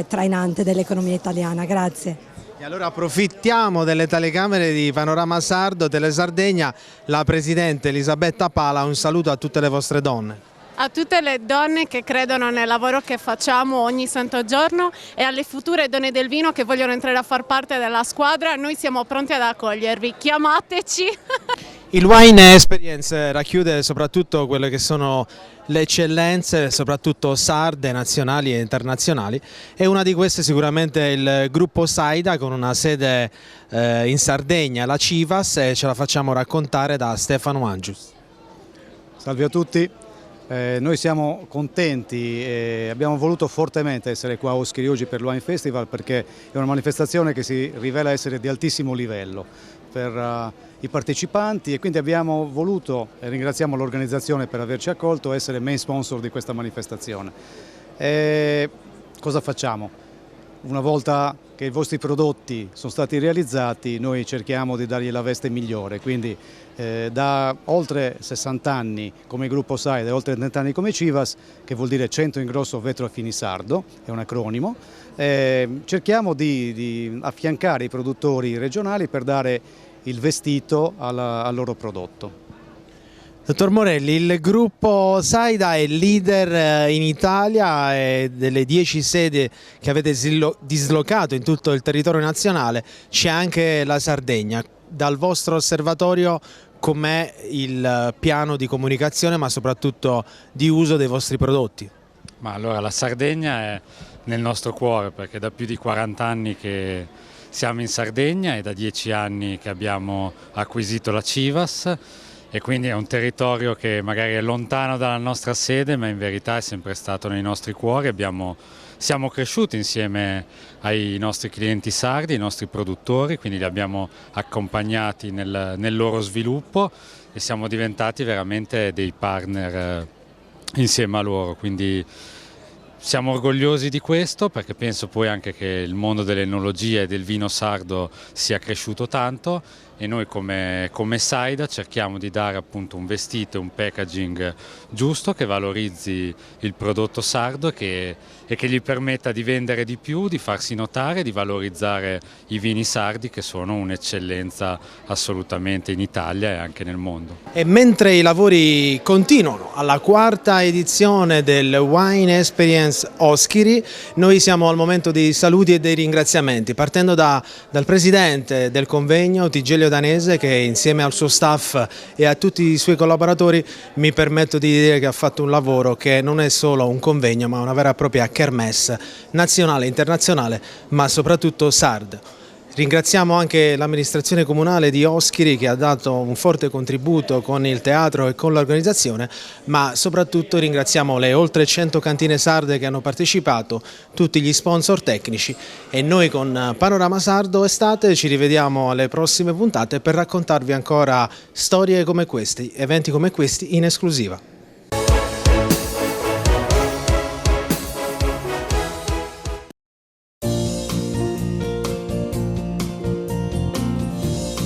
trainante dell'economia italiana. Grazie. E allora approfittiamo delle telecamere di Panorama Sardo, Telesardegna. La presidente Elisabetta Pala, un saluto a tutte le vostre donne. A tutte le donne che credono nel lavoro che facciamo ogni santo giorno e alle future donne del vino che vogliono entrare a far parte della squadra, noi siamo pronti ad accogliervi. Chiamateci! Il Wine Experience racchiude soprattutto quelle che sono le eccellenze, soprattutto sarde, nazionali e internazionali, e una di queste sicuramente è il gruppo Saida con una sede in Sardegna, la Civas, e ce la facciamo raccontare da Stefano Angius. Salve a tutti, noi siamo contenti e abbiamo voluto fortemente essere qua a Oschiri oggi per il Wine Festival, perché è una manifestazione che si rivela essere di altissimo livello per i partecipanti, e quindi abbiamo voluto, e ringraziamo l'organizzazione per averci accolto, essere main sponsor di questa manifestazione. Cosa facciamo? Una volta che i vostri prodotti sono stati realizzati, noi cerchiamo di dargli la veste migliore, quindi da oltre 60 anni come gruppo Saida e oltre 30 anni come Civas, che vuol dire Centro Ingrosso Vetro Affini Sardo, è un acronimo, cerchiamo di affiancare i produttori regionali per dare il vestito al loro prodotto. Dottor Morelli, il gruppo Saida è leader in Italia e delle 10 sedi che avete dislocato in tutto il territorio nazionale c'è anche la Sardegna. Dal vostro osservatorio com'è il piano di comunicazione ma soprattutto di uso dei vostri prodotti? Ma allora la Sardegna è nel nostro cuore perché da più di 40 anni che siamo in Sardegna e da 10 anni che abbiamo acquisito la Civas. E quindi è un territorio che magari è lontano dalla nostra sede, ma in verità è sempre stato nei nostri cuori. Siamo cresciuti insieme ai nostri clienti sardi, ai nostri produttori, quindi li abbiamo accompagnati nel loro sviluppo e siamo diventati veramente dei partner insieme a loro. Quindi siamo orgogliosi di questo perché penso poi anche che il mondo dell'enologia e del vino sardo sia cresciuto tanto e noi come Saida cerchiamo di dare appunto un vestito, un packaging giusto che valorizzi il prodotto sardo e che gli permetta di vendere di più, di farsi notare, di valorizzare i vini sardi che sono un'eccellenza assolutamente in Italia e anche nel mondo. E mentre i lavori continuano alla 4ª edizione del Wine Experience Oschiri, noi siamo al momento dei saluti e dei ringraziamenti, partendo dal presidente del convegno Tigelio Danese, che insieme al suo staff e a tutti i suoi collaboratori mi permetto di dire che ha fatto un lavoro che non è solo un convegno ma una vera e propria kermesse nazionale e internazionale, ma soprattutto sarda. Ringraziamo anche l'amministrazione comunale di Oschiri che ha dato un forte contributo con il teatro e con l'organizzazione, ma soprattutto ringraziamo le oltre 100 cantine sarde che hanno partecipato, tutti gli sponsor tecnici e noi con Panorama Sardo Estate ci rivediamo alle prossime puntate per raccontarvi ancora storie come questi, eventi come questi in esclusiva.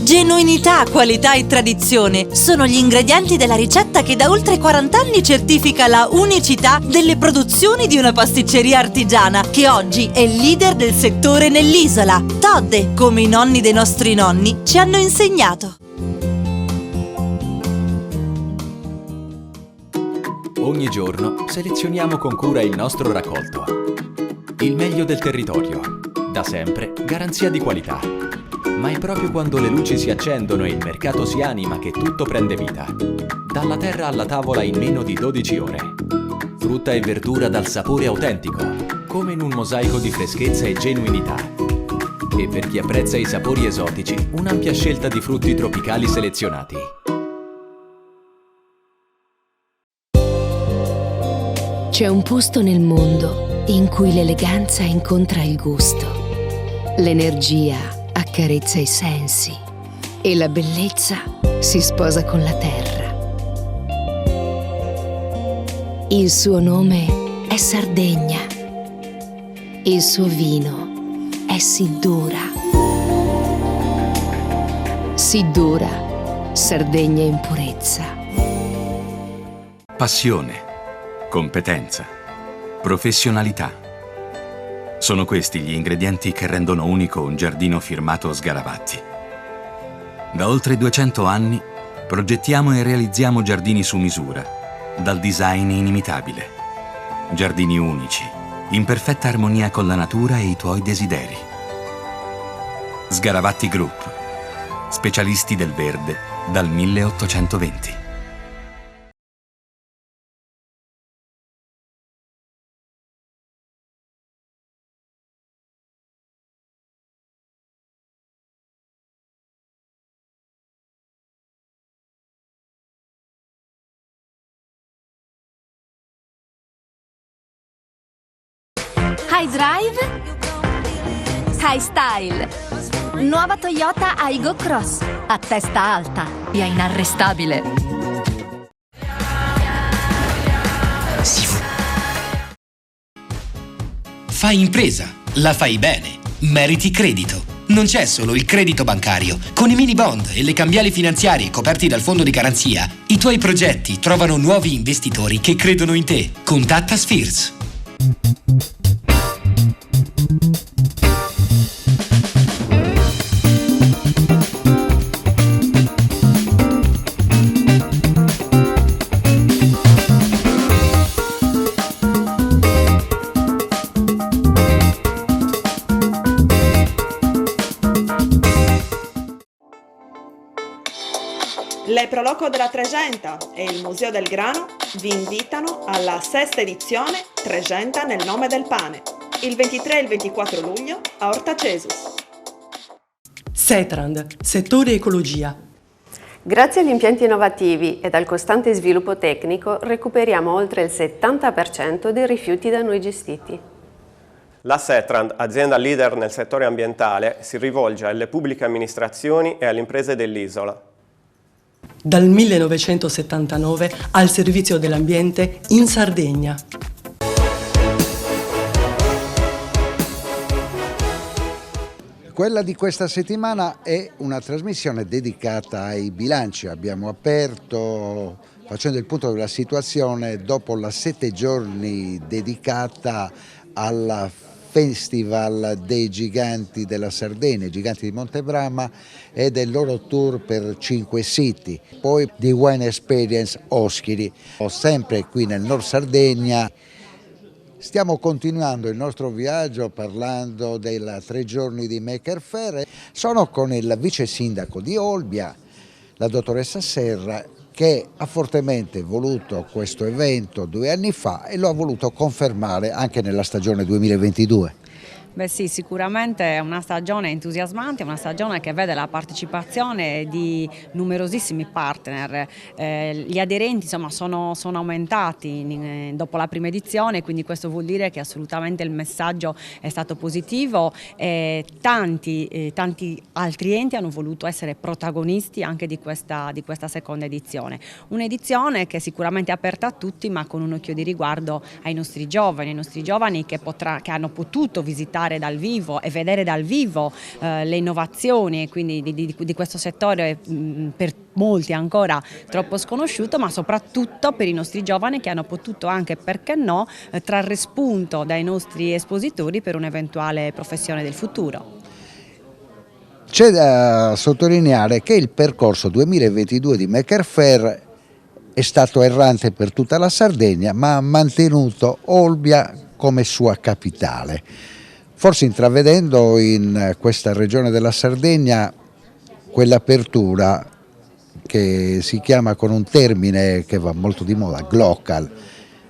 Genuinità, qualità e tradizione sono gli ingredienti della ricetta che da oltre 40 anni certifica la unicità delle produzioni di una pasticceria artigiana che oggi è leader del settore nell'isola. Todde, come i nonni dei nostri nonni ci hanno insegnato. Ogni giorno selezioniamo con cura il nostro raccolto. Il meglio del territorio, da sempre garanzia di qualità. Ma è proprio quando le luci si accendono e il mercato si anima che tutto prende vita. Dalla terra alla tavola in meno di 12 ore. Frutta e verdura dal sapore autentico, come in un mosaico di freschezza e genuinità. E per chi apprezza i sapori esotici, un'ampia scelta di frutti tropicali selezionati. C'è un posto nel mondo in cui l'eleganza incontra il gusto, l'energia accarezza i sensi e la bellezza si sposa con la terra. Il suo nome è Sardegna. Il suo vino è Siddura. Siddura, Sardegna in purezza. Passione, competenza, professionalità. Sono questi gli ingredienti che rendono unico un giardino firmato Sgaravatti. Da oltre 200 anni progettiamo e realizziamo giardini su misura, dal design inimitabile. Giardini unici, in perfetta armonia con la natura e i tuoi desideri. Sgaravatti Group, specialisti del verde dal 1820. High Drive, High Style. Nuova Toyota Aygo Cross. A testa alta, via inarrestabile. Fai impresa, la fai bene, meriti credito. Non c'è solo il credito bancario. Con i mini bond e le cambiali finanziarie coperti dal fondo di garanzia, i tuoi progetti trovano nuovi investitori che credono in te. Contatta Spheres. Le Proloco della Tregenta e il Museo del Grano vi invitano alla 6ª edizione Tregenta nel nome del pane, il 23 e il 24 luglio a Orta Cesus. Setrand, settore ecologia. Grazie agli impianti innovativi ed al costante sviluppo tecnico recuperiamo oltre il 70% dei rifiuti da noi gestiti. La Setrand, azienda leader nel settore ambientale, si rivolge alle pubbliche amministrazioni e alle imprese dell'isola. Dal 1979 al servizio dell'ambiente in Sardegna. Quella di questa settimana è una trasmissione dedicata ai bilanci. Abbiamo aperto facendo il punto della situazione dopo la 7 giorni dedicata al Festival dei Giganti della Sardegna, i Giganti di Montebrama, e del loro tour per 5 siti. Poi di Wine Experience Oschiri, sempre qui nel Nord Sardegna. Stiamo continuando il nostro viaggio parlando dei 3 giorni di Maker Faire. Sono con il vice sindaco di Olbia, la dottoressa Serra, che ha fortemente voluto questo evento 2 anni fa e lo ha voluto confermare anche nella stagione 2022. Beh sì, sicuramente è una stagione entusiasmante, una stagione che vede la partecipazione di numerosissimi partner. Gli aderenti insomma sono aumentati dopo la prima edizione, quindi questo vuol dire che assolutamente il messaggio è stato positivo e tanti altri enti hanno voluto essere protagonisti anche di questa seconda edizione. Un'edizione che sicuramente è aperta a tutti, ma con un occhio di riguardo ai nostri giovani che hanno potuto visitare dal vivo e vedere dal vivo le innovazioni, quindi di questo settore per molti ancora troppo sconosciuto, ma soprattutto per i nostri giovani che hanno potuto anche, perché no, trarre spunto dai nostri espositori per un'eventuale professione del futuro. C'è da sottolineare che il percorso 2022 di Maker Faire è stato errante per tutta la Sardegna, ma ha mantenuto Olbia come sua capitale. Forse intravedendo in questa regione della Sardegna quell'apertura che si chiama con un termine che va molto di moda, glocal.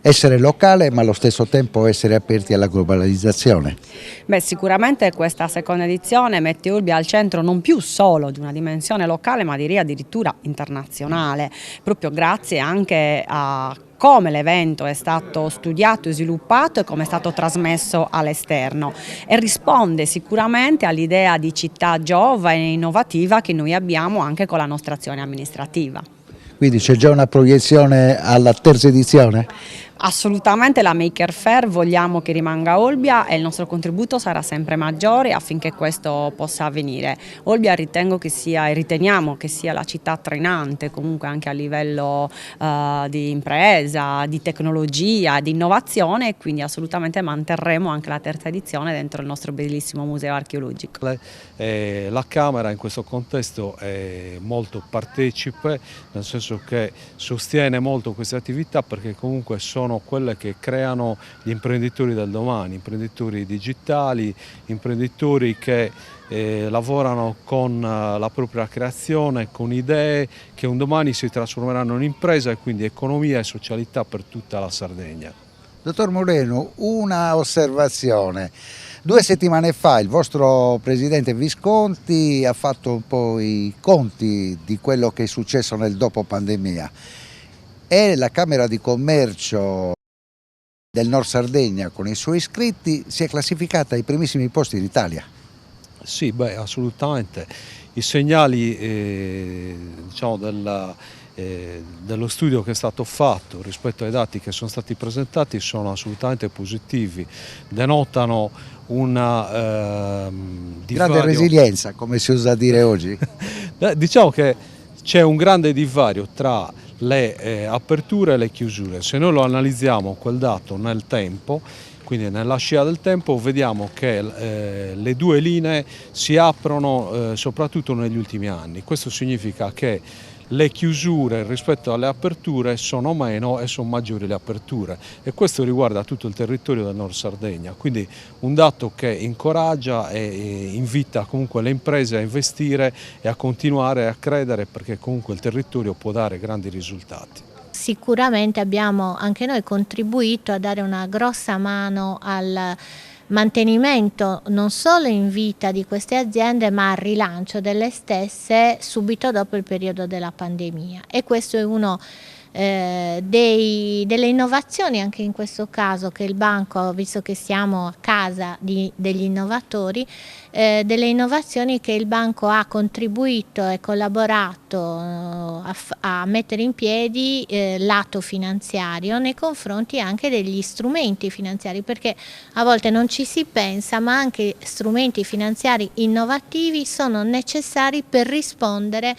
Essere locale ma allo stesso tempo essere aperti alla globalizzazione. Beh, sicuramente questa seconda edizione mette Olbia al centro non più solo di una dimensione locale, ma direi addirittura internazionale, proprio grazie anche a come l'evento è stato studiato e sviluppato e come è stato trasmesso all'esterno, e risponde sicuramente all'idea di città giovane e innovativa che noi abbiamo anche con la nostra azione amministrativa. Quindi c'è già una proiezione alla terza edizione? Assolutamente la Maker Faire vogliamo che rimanga a Olbia e il nostro contributo sarà sempre maggiore affinché questo possa avvenire. Olbia riteniamo che sia la città trainante comunque anche a livello di impresa, di tecnologia, di innovazione, e quindi assolutamente manterremo anche la terza edizione dentro il nostro bellissimo museo archeologico. La Camera in questo contesto è molto partecipe, nel senso che sostiene molto queste attività, perché comunque sono quelle che creano gli imprenditori del domani, imprenditori digitali, imprenditori che lavorano con la propria creazione, con idee che un domani si trasformeranno in impresa e quindi economia e socialità per tutta la Sardegna. Dottor Moreno, una osservazione. 2 settimane fa il vostro presidente Visconti ha fatto un po' i conti di quello che è successo nel dopo pandemia. E la Camera di Commercio del Nord Sardegna con i suoi iscritti si è classificata ai primissimi posti d'Italia. Sì, beh, assolutamente. I segnali diciamo dello studio che è stato fatto rispetto ai dati che sono stati presentati sono assolutamente positivi, denotano una grande resilienza, come si usa dire oggi. Diciamo che c'è un grande divario tra le aperture e le chiusure. Se noi lo analizziamo quel dato nel tempo, quindi nella scia del tempo, vediamo che le 2 linee si aprono soprattutto negli ultimi anni. Questo significa che le chiusure rispetto alle aperture sono meno e sono maggiori le aperture, e questo riguarda tutto il territorio del Nord Sardegna, quindi un dato che incoraggia e invita comunque le imprese a investire e a continuare a credere, perché comunque il territorio può dare grandi risultati. Sicuramente abbiamo anche noi contribuito a dare una grossa mano al mantenimento non solo in vita di queste aziende, ma al rilancio delle stesse subito dopo il periodo della pandemia, e questo è uno delle innovazioni anche in questo caso che il banco, visto che siamo a casa degli innovatori, delle innovazioni che il banco ha contribuito e collaborato a mettere in piedi lato finanziario nei confronti anche degli strumenti finanziari, perché a volte non ci si pensa, ma anche strumenti finanziari innovativi sono necessari per rispondere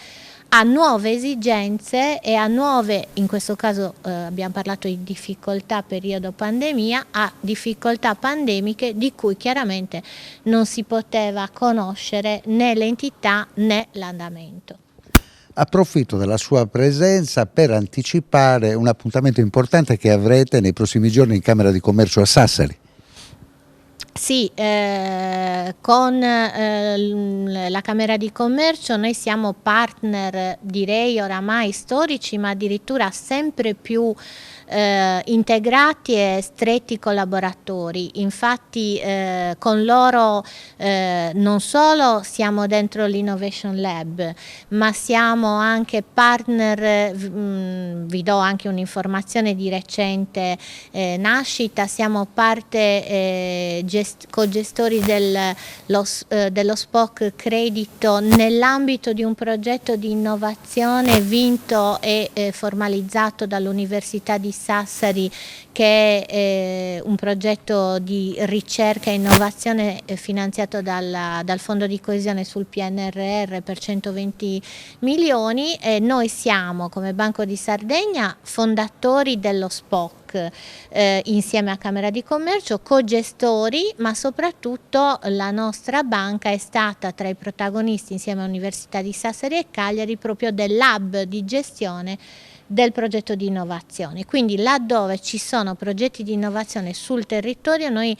a nuove esigenze e a nuove, in questo caso abbiamo parlato di difficoltà periodo pandemia, a difficoltà pandemiche di cui chiaramente non si poteva conoscere né l'entità né l'andamento. Approfitto della sua presenza per anticipare un appuntamento importante che avrete nei prossimi giorni in Camera di Commercio a Sassari. Sì, con la Camera di Commercio noi siamo partner, direi oramai storici, ma addirittura sempre più integrati e stretti collaboratori. Infatti con loro non solo siamo dentro l'Innovation Lab, ma siamo anche partner, vi do anche un'informazione di recente nascita, siamo parte co-gestori dello SPOC Credito nell'ambito di un progetto di innovazione vinto e formalizzato dall'Università di Sassari, che è un progetto di ricerca e innovazione finanziato dal Fondo di Coesione sul PNRR per 120 milioni, e noi siamo come Banco di Sardegna fondatori dello SPOC insieme a Camera di Commercio, co-gestori, ma soprattutto la nostra banca è stata tra i protagonisti insieme all'Università di Sassari e Cagliari proprio del lab di gestione del progetto di innovazione. Quindi laddove ci sono progetti di innovazione sul territorio, noi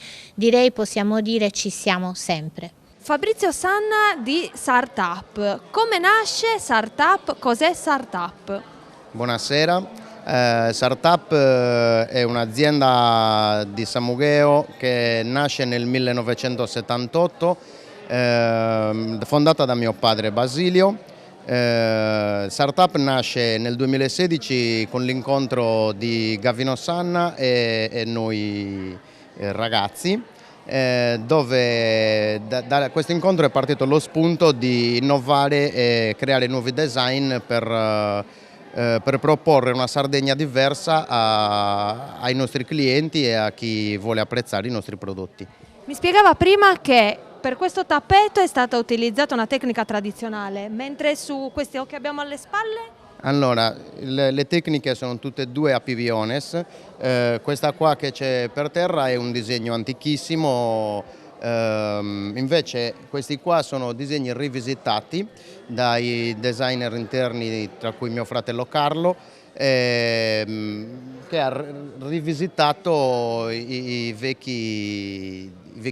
possiamo dire ci siamo sempre. Fabrizio Sanna di Sartup. Come nasce Sartup? Cos'è Sartup? Buonasera. Sartup è un'azienda di Samugheo che nasce nel 1978, fondata da mio padre Basilio. Sartup nasce nel 2016 con l'incontro di Gavino Sanna e noi ragazzi, dove da questo incontro è partito lo spunto di innovare e creare nuovi design per proporre una Sardegna diversa ai nostri clienti e a chi vuole apprezzare i nostri prodotti. Mi spiegava prima che per questo tappeto è stata utilizzata una tecnica tradizionale, mentre su questi che abbiamo alle spalle? Allora, le tecniche sono tutte e due a piviones, questa qua che c'è per terra è un disegno antichissimo, invece questi qua sono disegni rivisitati dai designer interni, tra cui mio fratello Carlo, che ha rivisitato i vecchi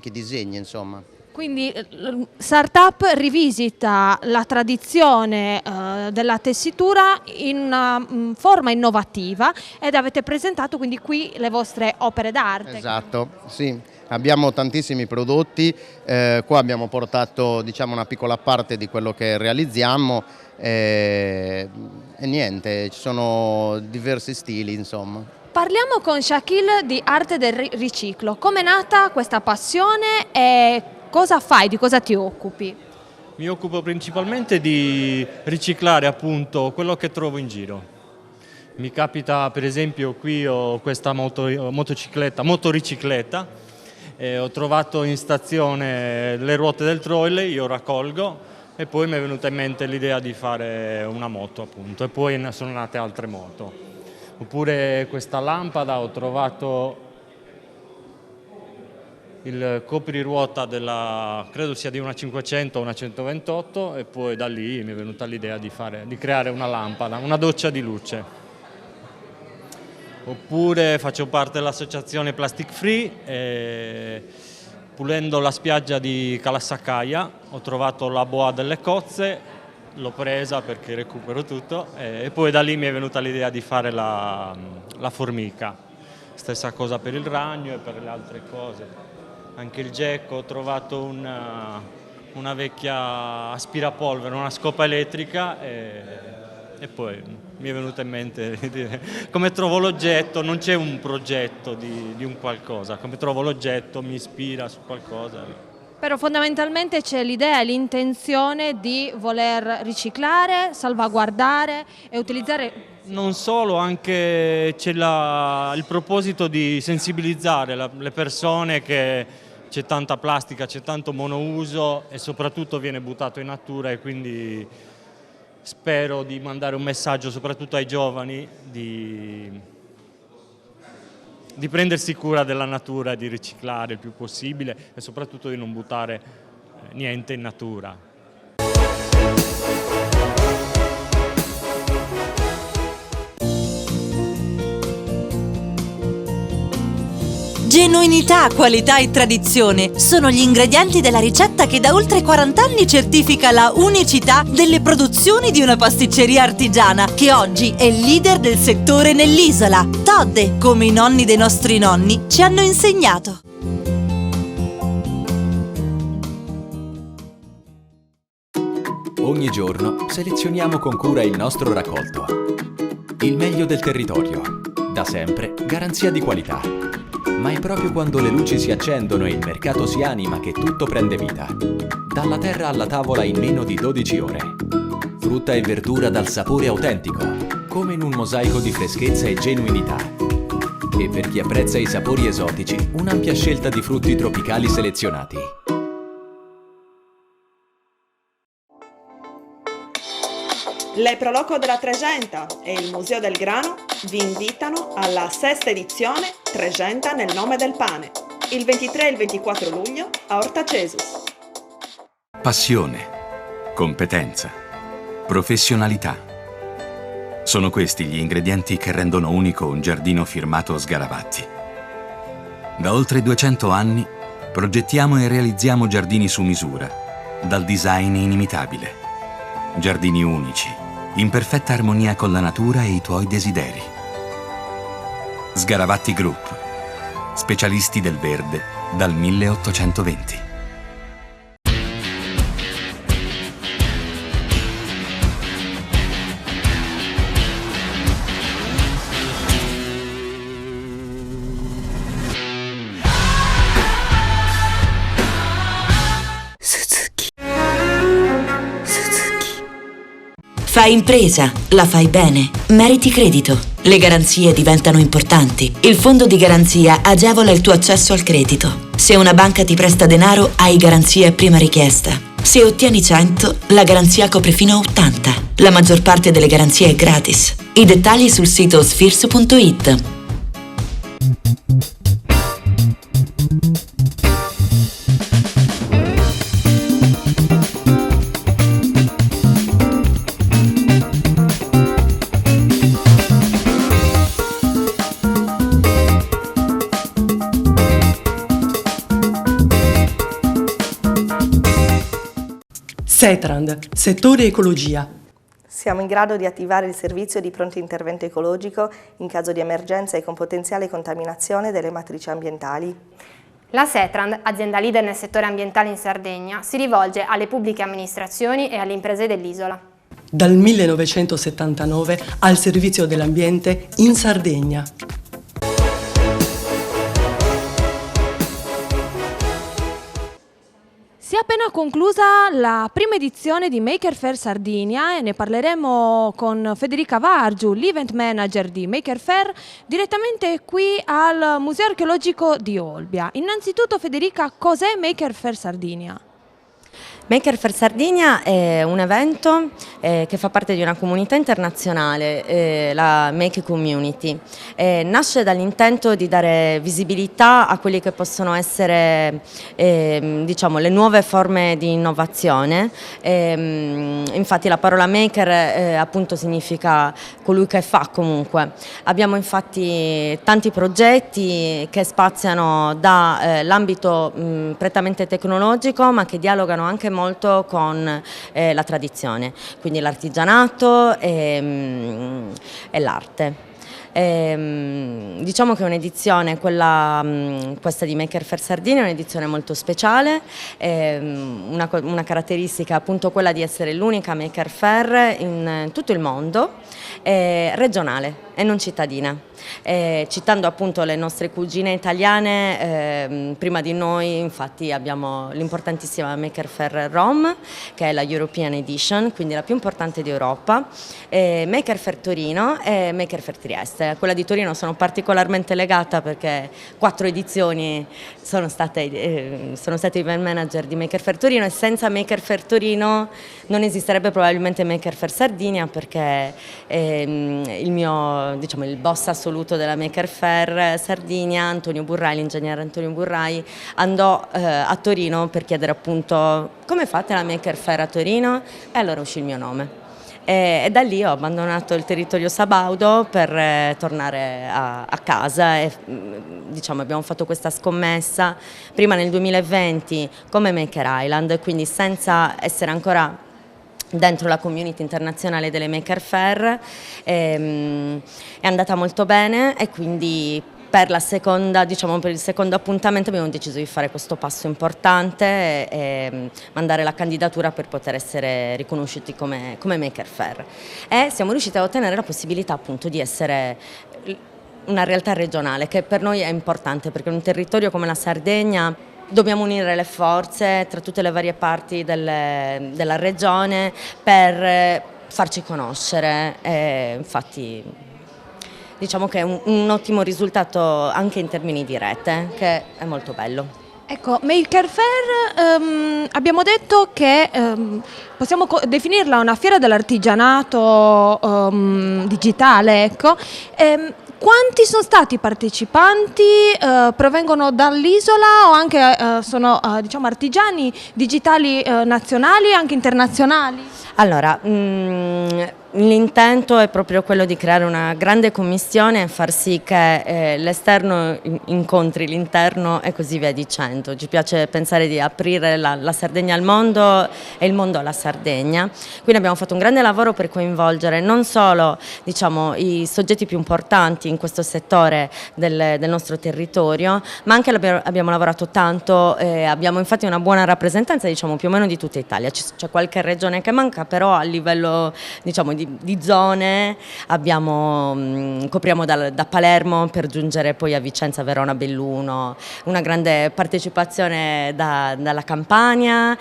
disegni, insomma. Quindi Sartup rivisita la tradizione della tessitura in una forma innovativa, ed avete presentato quindi qui le vostre opere d'arte. Esatto, sì. Abbiamo tantissimi prodotti, qua abbiamo portato, diciamo, una piccola parte di quello che realizziamo e niente, ci sono diversi stili, insomma. Parliamo con Shakil di Arte del Riciclo. Come è nata questa passione e cosa fai, di cosa ti occupi? Mi occupo principalmente di riciclare appunto quello che trovo in giro. Mi capita, per esempio, qui ho questa motoricicletta, ho trovato in stazione le ruote del trolley, io raccolgo e poi mi è venuta in mente l'idea di fare una moto appunto, e poi sono nate altre moto. Oppure questa lampada ho trovato il copriruota credo sia di una 500 o una 128, e poi da lì mi è venuta l'idea di creare una lampada, una doccia di luce. Oppure faccio parte dell'associazione Plastic Free e pulendo la spiaggia di Calassacaia ho trovato la boa delle cozze, l'ho presa perché recupero tutto e poi da lì mi è venuta l'idea di fare la formica. Stessa cosa per il ragno e per le altre cose. Anche il gecko, ho trovato una vecchia aspirapolvere, una scopa elettrica e poi mi è venuta in mente di dire, come trovo l'oggetto, non c'è un progetto di un qualcosa, come trovo l'oggetto mi ispira su qualcosa. Però fondamentalmente c'è l'idea e l'intenzione di voler riciclare, salvaguardare e utilizzare. Non solo, anche c'è il proposito di sensibilizzare le persone che c'è tanta plastica, c'è tanto monouso e soprattutto viene buttato in natura, e quindi spero di mandare un messaggio soprattutto ai giovani di prendersi cura della natura, di riciclare il più possibile e soprattutto di non buttare niente in natura. Genuinità, qualità e tradizione sono gli ingredienti della ricetta che da oltre 40 anni certifica la unicità delle produzioni di una pasticceria artigiana che oggi è leader del settore nell'isola. Todde, come i nonni dei nostri nonni ci hanno insegnato. Ogni giorno selezioniamo con cura il nostro raccolto. Il meglio del territorio, da sempre garanzia di qualità. Ma è proprio quando le luci si accendono e il mercato si anima che tutto prende vita. Dalla terra alla tavola in meno di 12 ore. Frutta e verdura dal sapore autentico, come in un mosaico di freschezza e genuinità. E per chi apprezza i sapori esotici, un'ampia scelta di frutti tropicali selezionati. L'Eproloco della Tregenta e il Museo del Grano vi invitano alla 6ª edizione Tregenta nel nome del pane, il 23 e il 24 luglio a Orta Cesus. Passione, competenza, professionalità. Sono questi gli ingredienti che rendono unico un giardino firmato Sgaravatti. Da oltre 200 anni progettiamo e realizziamo giardini su misura, dal design inimitabile. Giardini unici, in perfetta armonia con la natura e i tuoi desideri. Sgaravatti Group, specialisti del verde dal 1820. Fai impresa, la fai bene, meriti credito. Le garanzie diventano importanti. Il fondo di garanzia agevola il tuo accesso al credito. Se una banca ti presta denaro, hai garanzia a prima richiesta. Se ottieni 100, la garanzia copre fino a 80. La maggior parte delle garanzie è gratis. I dettagli sul sito sfirso.it. Setrand, settore ecologia. Siamo in grado di attivare il servizio di pronto intervento ecologico in caso di emergenza e con potenziale contaminazione delle matrici ambientali. La Setrand, azienda leader nel settore ambientale in Sardegna, si rivolge alle pubbliche amministrazioni e alle imprese dell'isola. Dal 1979 al servizio dell'ambiente in Sardegna. Si è appena conclusa la prima edizione di Maker Faire Sardinia e ne parleremo con Federica Vargiu, l'event manager di Maker Faire, direttamente qui al Museo Archeologico di Olbia. Innanzitutto Federica, cos'è Maker Faire Sardinia? Maker Fair Sardegna è un evento che fa parte di una comunità internazionale, la Make Community. Nasce dall'intento di dare visibilità a quelli che possono essere diciamo, le nuove forme di innovazione. Infatti la parola maker appunto significa colui che fa comunque. Abbiamo infatti tanti progetti che spaziano dall'ambito prettamente tecnologico, ma che dialogano anche molto con la tradizione, quindi l'artigianato e l'arte. Diciamo che è un'edizione, questa di Maker Fair Sardegna, è un'edizione molto speciale, una caratteristica appunto quella di essere l'unica Maker Fair in tutto il mondo, regionale e non cittadina. Citando appunto le nostre cugine italiane, prima di noi infatti abbiamo l'importantissima Maker Fair Rome, che è la European Edition, quindi la più importante d'Europa, Maker Fair Torino e Maker Fair Trieste. Quella di Torino sono particolarmente legata perché 4 edizioni sono state event manager di Maker Fair Torino, e senza Maker Fair Torino non esisterebbe probabilmente Maker Fair Sardegna, perché il boss assoluto della Maker Fair Sardegna, Antonio Burrai, l'ingegnere Antonio Burrai, andò a Torino per chiedere appunto come fate la Maker Fair a Torino, e allora uscì il mio nome. E da lì ho abbandonato il territorio sabaudo per tornare a casa e diciamo, abbiamo fatto questa scommessa prima nel 2020 come Maker Island, quindi senza essere ancora dentro la community internazionale delle Maker Fair. È andata molto bene, e quindi per il secondo appuntamento abbiamo deciso di fare questo passo importante e mandare la candidatura per poter essere riconosciuti come Maker Fair, e siamo riusciti a ottenere la possibilità appunto di essere una realtà regionale, che per noi è importante, perché in un territorio come la Sardegna dobbiamo unire le forze tra tutte le varie parti della regione per farci conoscere, e infatti diciamo che è un ottimo risultato anche in termini di rete, che è molto bello. Ecco, Maker Fair abbiamo detto che possiamo definirla una fiera dell'artigianato digitale, ecco. Quanti sono stati i partecipanti? Provengono dall'isola o anche sono diciamo, artigiani digitali nazionali e anche internazionali? Allora, l'intento è proprio quello di creare una grande commissione e far sì che l'esterno incontri l'interno e così via dicendo. Ci piace pensare di aprire la Sardegna al mondo e il mondo alla Sardegna. Quindi abbiamo fatto un grande lavoro per coinvolgere non solo diciamo, i soggetti più importanti in questo settore del nostro territorio, ma anche abbiamo lavorato tanto, abbiamo infatti una buona rappresentanza diciamo, più o meno di tutta Italia. C'è qualche regione che manca, però a livello diciamo, di zone copriamo da Palermo per giungere poi a Vicenza, Verona, Belluno, una grande partecipazione dalla Campania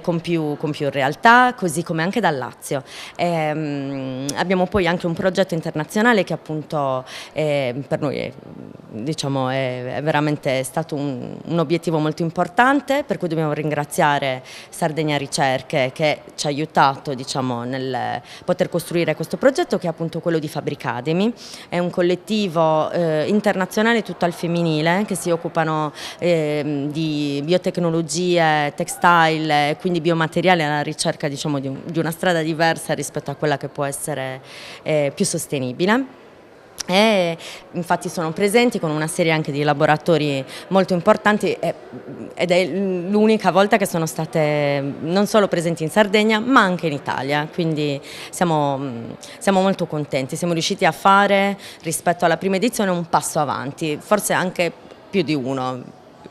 con più realtà, così come anche dal Lazio. Abbiamo poi anche un progetto internazionale che appunto per noi diciamo, è veramente stato un obiettivo molto importante, per cui dobbiamo ringraziare Sardegna Ricerche che ci ha aiutato diciamo, nel poter costruire questo progetto, che è appunto quello di Fabricademy. È un collettivo internazionale tutto al femminile che si occupano di biotecnologie, textile, quindi biomateriali, alla ricerca diciamo, di una strada diversa rispetto a quella che può essere più sostenibile. E infatti sono presenti con una serie anche di laboratori molto importanti ed è l'unica volta che sono state non solo presenti in Sardegna ma anche in Italia, quindi siamo molto contenti, siamo riusciti a fare rispetto alla prima edizione un passo avanti, forse anche più di uno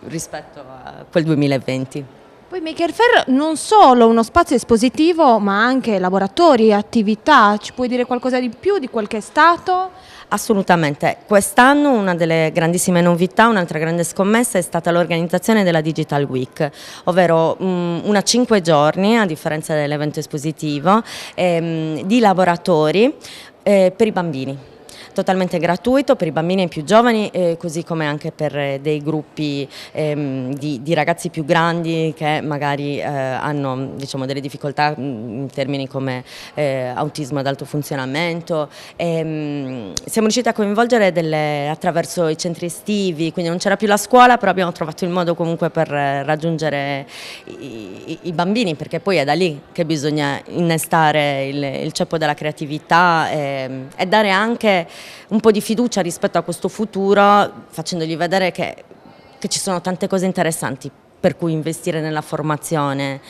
rispetto a quel 2020. Poi Maker Fair non solo uno spazio espositivo ma anche laboratori, attività, ci puoi dire qualcosa di più di quel che è stato? Assolutamente, quest'anno una delle grandissime novità, un'altra grande scommessa è stata l'organizzazione della Digital Week, ovvero una 5 giorni, a differenza dell'evento espositivo, di laboratori per i bambini. totalmente gratuito per i bambini e i più giovani, così come anche per dei gruppi di ragazzi più grandi che magari hanno, diciamo, delle difficoltà in termini come autismo ad alto funzionamento. Siamo riusciti a coinvolgere attraverso i centri estivi, quindi non c'era più la scuola, però abbiamo trovato il modo comunque per raggiungere i bambini, perché poi è da lì che bisogna innestare il ceppo della creatività e dare anche un po' di fiducia rispetto a questo futuro, facendogli vedere che ci sono tante cose interessanti per cui investire nella formazione.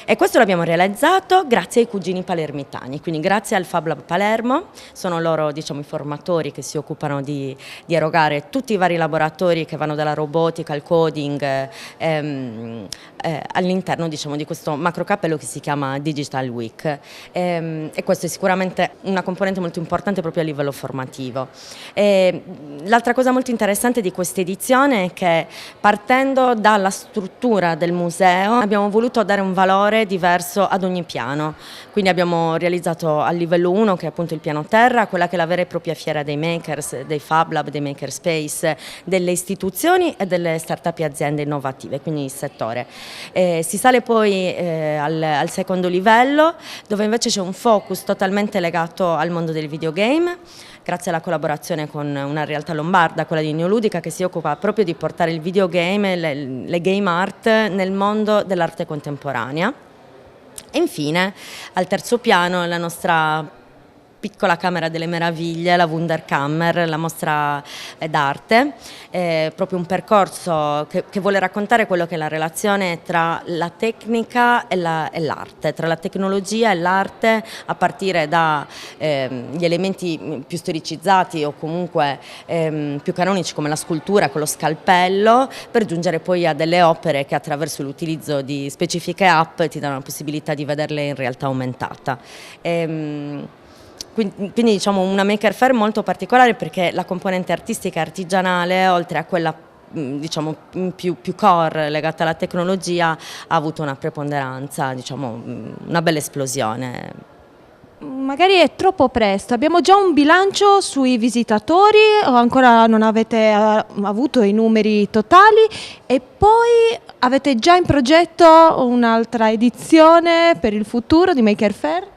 E questo l'abbiamo realizzato grazie ai cugini palermitani, quindi grazie al Fab Lab Palermo. Sono loro, diciamo, i formatori che si occupano di erogare tutti i vari laboratori che vanno dalla robotica al coding all'interno, diciamo, di questo macro cappello che si chiama Digital Week. E questo è sicuramente una componente molto importante proprio a livello formativo. L'altra cosa molto interessante di questa edizione è che, partendo dalla struttura del museo, abbiamo voluto dare un valore diverso ad ogni piano, quindi abbiamo realizzato al livello 1, che è appunto il piano terra, quella che è la vera e propria fiera dei makers, dei Fab Lab, dei makerspace, delle istituzioni e delle start-up e aziende innovative, quindi il settore. Si sale poi al secondo livello, dove invece c'è un focus totalmente legato al mondo del videogame, grazie alla collaborazione con una realtà lombarda, quella di Neoludica, che si occupa proprio di portare il videogame e le game art nel mondo dell'arte contemporanea. E infine, al terzo piano, la nostra piccola Camera delle Meraviglie, la Wunderkammer, la mostra d'arte, proprio un percorso che vuole raccontare quello che è la relazione tra la tecnica e l'arte, tra la tecnologia e l'arte, a partire dagli elementi più storicizzati o comunque più canonici come la scultura con lo scalpello, per giungere poi a delle opere che attraverso l'utilizzo di specifiche app ti danno la possibilità di vederle in realtà aumentata. Quindi diciamo una Maker Faire molto particolare, perché la componente artistica e artigianale, oltre a quella diciamo più core legata alla tecnologia, ha avuto una preponderanza, diciamo una bella esplosione. Magari è troppo presto, abbiamo già un bilancio sui visitatori o ancora non avete avuto i numeri totali, e poi avete già in progetto un'altra edizione per il futuro di Maker Faire?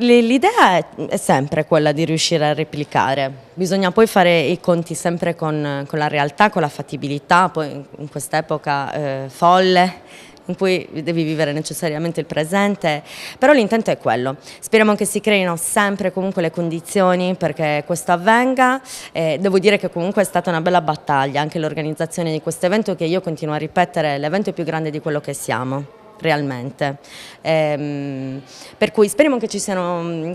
L'idea è sempre quella di riuscire a replicare, bisogna poi fare i conti sempre con la realtà, con la fattibilità, poi in quest'epoca folle in cui devi vivere necessariamente il presente, però l'intento è quello. Speriamo che si creino sempre comunque le condizioni perché questo avvenga. Devo dire che comunque è stata una bella battaglia anche l'organizzazione di questo evento, che io continuo a ripetere, l'evento è più grande di quello che siamo realmente, per cui speriamo che ci siano,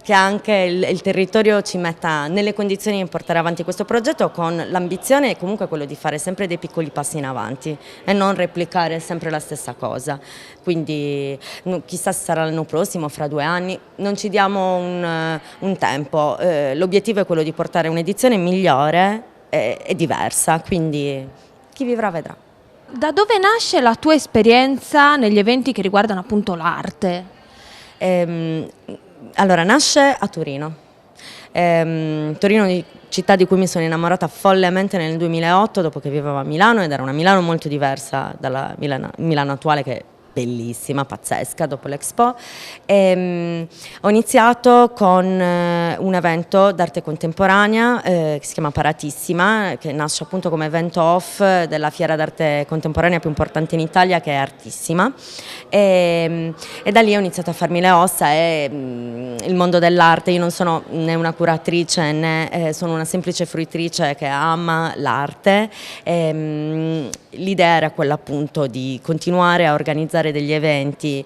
che anche il territorio ci metta nelle condizioni di portare avanti questo progetto, con l'ambizione comunque quello di fare sempre dei piccoli passi in avanti e non replicare sempre la stessa cosa. Quindi chissà se sarà l'anno prossimo, fra 2 anni, non ci diamo un tempo, l'obiettivo è quello di portare un'edizione migliore e diversa, quindi chi vivrà vedrà. Da dove nasce la tua esperienza negli eventi che riguardano appunto l'arte? Allora, nasce a Torino. Torino, città di cui mi sono innamorata follemente nel 2008, dopo che vivevo a Milano, ed era una Milano molto diversa dalla Milano attuale, che è bellissima, pazzesca, dopo l'Expo. Ho iniziato con un evento d'arte contemporanea che si chiama Paratissima, che nasce appunto come evento off della fiera d'arte contemporanea più importante in Italia, che è Artissima, e da lì ho iniziato a farmi le ossa e il mondo dell'arte. Io non sono né una curatrice né sono una semplice fruitrice che ama l'arte. L'idea era quella appunto di continuare a organizzare degli eventi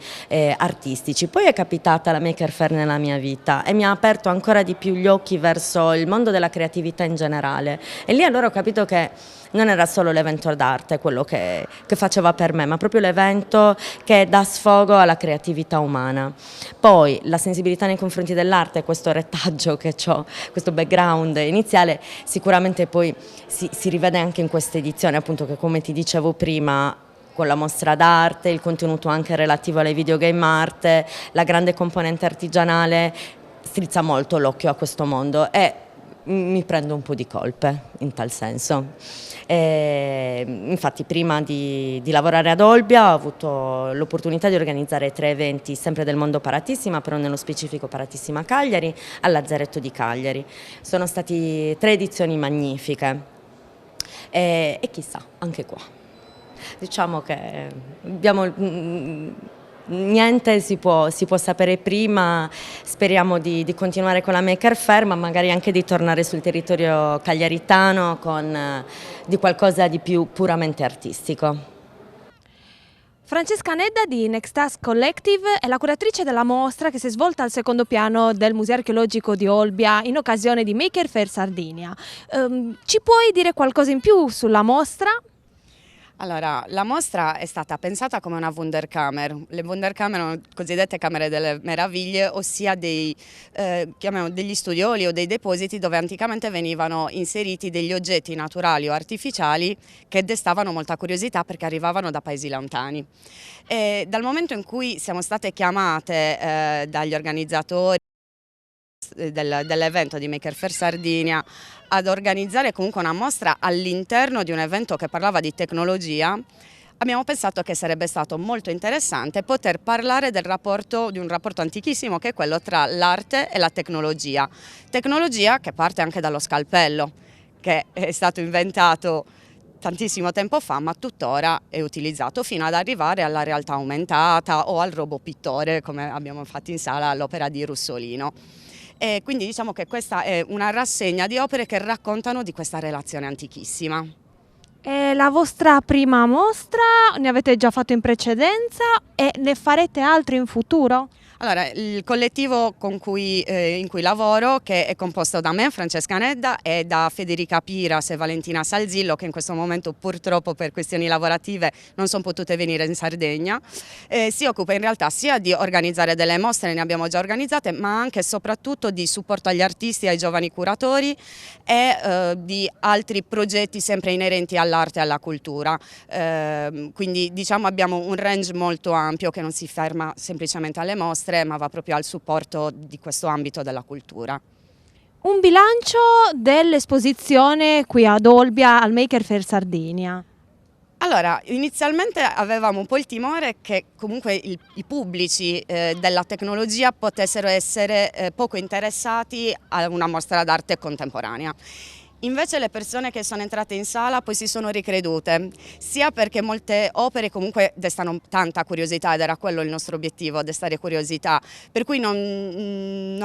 artistici. Poi è capitata la Maker Faire nella mia vita e mi ha aperto ancora di più gli occhi verso il mondo della creatività in generale, e lì allora ho capito che non era solo l'evento d'arte quello che faceva per me, ma proprio l'evento che dà sfogo alla creatività umana. Poi la sensibilità nei confronti dell'arte, questo retaggio che ho, questo background iniziale, sicuramente poi si rivede anche in questa edizione, appunto, che come ti dicevo prima, con la mostra d'arte, il contenuto anche relativo alle videogame art, la grande componente artigianale, strizza molto l'occhio a questo mondo e mi prendo un po' di colpe in tal senso. Infatti prima di lavorare ad Olbia ho avuto l'opportunità di organizzare 3 eventi sempre del mondo Paratissima, però nello specifico Paratissima Cagliari, al Lazzaretto di Cagliari. Sono stati 3 edizioni magnifiche e chissà, anche qua. Diciamo che niente si può sapere prima, speriamo di continuare con la Maker Faire, ma magari anche di tornare sul territorio cagliaritano con di qualcosa di più puramente artistico. Francesca Nedda di Next Task Collective è la curatrice della mostra che si è svolta al secondo piano del Museo Archeologico di Olbia in occasione di Maker Faire Sardinia. Ci puoi dire qualcosa in più sulla mostra? Allora, la mostra è stata pensata come una Wunderkammer. Le Wunderkammer sono cosiddette camere delle meraviglie, ossia degli studioli o dei depositi dove anticamente venivano inseriti degli oggetti naturali o artificiali che destavano molta curiosità perché arrivavano da paesi lontani. E dal momento in cui siamo state chiamate dagli organizzatori dell'evento di Maker Faire Sardinia ad organizzare comunque una mostra all'interno di un evento che parlava di tecnologia, abbiamo pensato che sarebbe stato molto interessante poter parlare di un rapporto antichissimo che è quello tra l'arte e la tecnologia. Tecnologia che parte anche dallo scalpello, che è stato inventato tantissimo tempo fa, ma tuttora è utilizzato fino ad arrivare alla realtà aumentata o al robot pittore, come abbiamo fatto in sala all'opera di Russolino. E quindi diciamo che questa è una rassegna di opere che raccontano di questa relazione antichissima. È la vostra prima mostra, ne avete già fatto in precedenza e ne farete altre in futuro? Allora, il collettivo in cui lavoro, che è composto da me, Francesca Nedda, e da Federica Piras e Valentina Salzillo, che in questo momento purtroppo per questioni lavorative non sono potute venire in Sardegna, si occupa in realtà sia di organizzare delle mostre, ne abbiamo già organizzate, ma anche e soprattutto di supporto agli artisti e ai giovani curatori e di altri progetti sempre inerenti all'arte e alla cultura. Quindi diciamo abbiamo un range molto ampio che non si ferma semplicemente alle mostre, ma va proprio al supporto di questo ambito della cultura. Un bilancio dell'esposizione qui ad Olbia al Maker Faire Sardinia. Allora, inizialmente avevamo un po' il timore che comunque i pubblici della tecnologia potessero essere poco interessati a una mostra d'arte contemporanea. Invece le persone che sono entrate in sala poi si sono ricredute, sia perché molte opere comunque destano tanta curiosità ed era quello il nostro obiettivo, destare curiosità, per cui non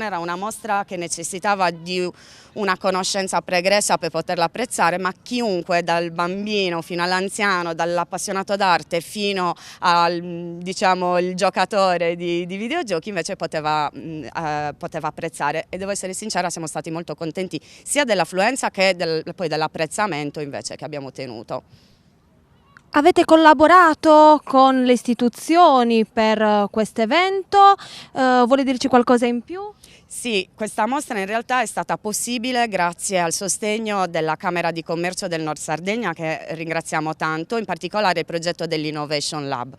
era una mostra che necessitava di una conoscenza pregressa per poterla apprezzare, ma chiunque, dal bambino fino all'anziano, dall'appassionato d'arte fino al il giocatore di videogiochi invece poteva apprezzare, e devo essere sincera, siamo stati molto contenti sia dell'affluenza che poi dell'apprezzamento invece che abbiamo ottenuto. Avete collaborato con le istituzioni per questo evento, vuole dirci qualcosa in più? Sì, questa mostra in realtà è stata possibile grazie al sostegno della Camera di Commercio del Nord Sardegna, che ringraziamo tanto, in particolare il progetto dell'Innovation Lab.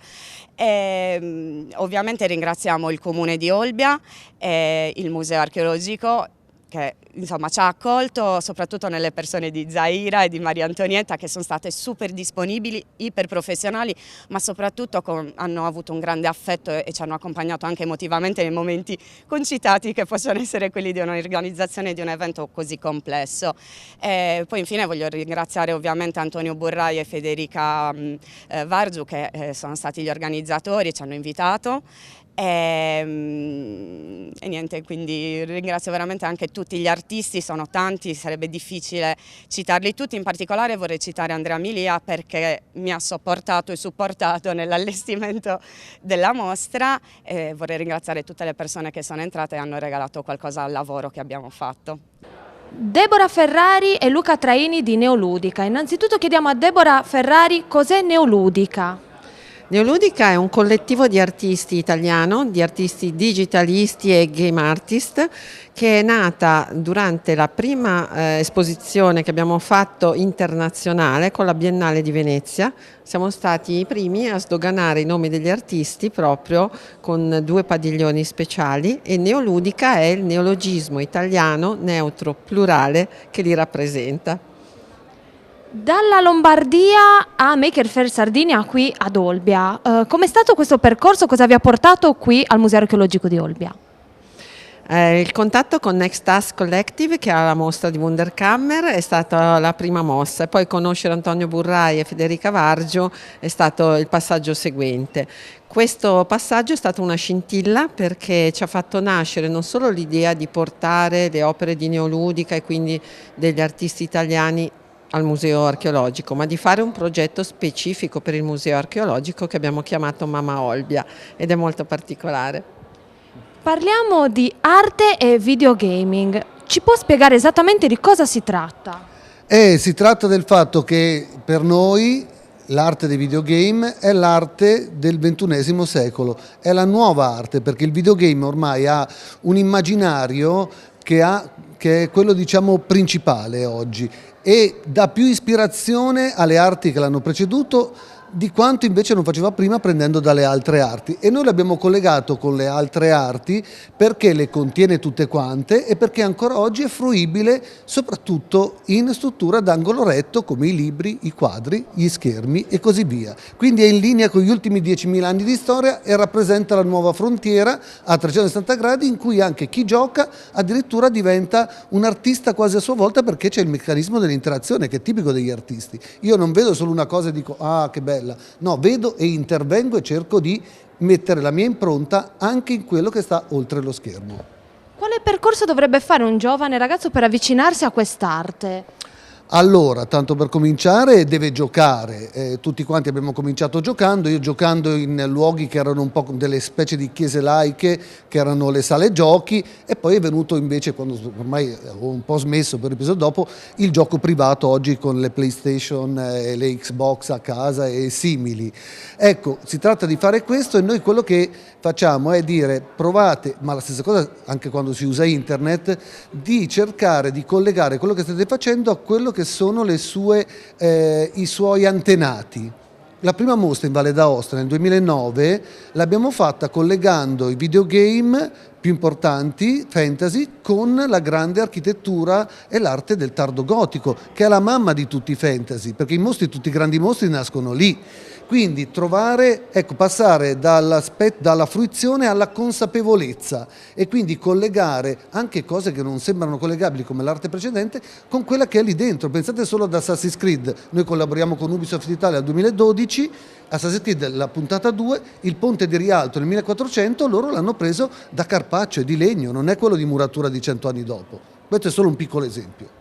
Ovviamente ringraziamo il Comune di Olbia e il Museo Archeologico, che insomma ci ha accolto, soprattutto nelle persone di Zaira e di Maria Antonietta, che sono state super disponibili, iper professionali, ma soprattutto hanno avuto un grande affetto e ci hanno accompagnato anche emotivamente nei momenti concitati che possono essere quelli di un'organizzazione di un evento così complesso. Poi infine voglio ringraziare ovviamente Antonio Burrai e Federica Vargiu, che sono stati gli organizzatori, ci hanno invitato. E niente, quindi ringrazio veramente anche tutti gli artisti, sono tanti, sarebbe difficile citarli tutti, in particolare vorrei citare Andrea Milia perché mi ha sopportato e supportato nell'allestimento della mostra, e vorrei ringraziare tutte le persone che sono entrate e hanno regalato qualcosa al lavoro che abbiamo fatto. Deborah Ferrari e Luca Traini di Neoludica. Innanzitutto chiediamo a Deborah Ferrari cos'è Neoludica. Neoludica è un collettivo di artisti italiano, di artisti digitalisti e game artist, che è nata durante la prima esposizione che abbiamo fatto internazionale con la Biennale di Venezia. Siamo stati i primi a sdoganare i nomi degli artisti proprio con 2 padiglioni speciali, e Neoludica è il neologismo italiano neutro plurale che li rappresenta. Dalla Lombardia a Maker Faire Sardinia qui ad Olbia, com'è stato questo percorso? Cosa vi ha portato qui al Museo Archeologico di Olbia? Il contatto con Next Task Collective, che ha la mostra di Wunderkammer, è stata la prima mossa, e poi conoscere Antonio Burrai e Federica Vargio è stato il passaggio seguente. Questo passaggio è stata una scintilla, perché ci ha fatto nascere non solo l'idea di portare le opere di Neoludica e quindi degli artisti italiani al Museo Archeologico, ma di fare un progetto specifico per il Museo Archeologico che abbiamo chiamato Mama Olbia, ed è molto particolare. Parliamo di arte e videogaming. Ci può spiegare esattamente di cosa si tratta? Si tratta del fatto che per noi l'arte dei videogame è l'arte del XXI secolo, è la nuova arte, perché il videogame ormai ha un immaginario che è quello, diciamo, principale oggi, e dà più ispirazione alle arti che l'hanno preceduto di quanto invece non faceva prima, prendendo dalle altre arti, e noi l'abbiamo collegato con le altre arti perché le contiene tutte quante e perché ancora oggi è fruibile soprattutto in struttura ad angolo retto, come i libri, i quadri, gli schermi e così via. Quindi è in linea con gli ultimi 10.000 anni di storia e rappresenta la nuova frontiera a 360 gradi, in cui anche chi gioca addirittura diventa un artista quasi a sua volta, perché c'è il meccanismo dell'interazione che è tipico degli artisti. Io non vedo solo una cosa e dico ah che bella, no, vedo e intervengo e cerco di mettere la mia impronta anche in quello che sta oltre lo schermo. Quale percorso dovrebbe fare un giovane ragazzo per avvicinarsi a quest'arte? Allora, tanto per cominciare deve giocare, tutti quanti abbiamo cominciato giocando, io giocando in luoghi che erano un po' delle specie di chiese laiche, che erano le sale giochi, e poi è venuto invece, quando ormai ho un po' smesso per il dopo, il gioco privato oggi con le PlayStation e le Xbox a casa e simili. Ecco, si tratta di fare questo, e noi quello che facciamo è dire provate, ma la stessa cosa anche quando si usa internet, di cercare di collegare quello che state facendo a quello che sono i suoi antenati. La prima mostra in Valle d'Aosta nel 2009 l'abbiamo fatta collegando i videogame più importanti, fantasy, con la grande architettura e l'arte del tardo gotico, che è la mamma di tutti i fantasy, perché tutti i grandi mostri nascono lì. Quindi passare dalla fruizione alla consapevolezza, e quindi collegare anche cose che non sembrano collegabili come l'arte precedente con quella che è lì dentro. Pensate solo ad Assassin's Creed, noi collaboriamo con Ubisoft Italia nel 2012, Assassin's Creed la puntata 2, il ponte di Rialto nel 1400, loro l'hanno preso da carpaccio e di legno, non è quello di muratura di 100 anni dopo. Questo è solo un piccolo esempio.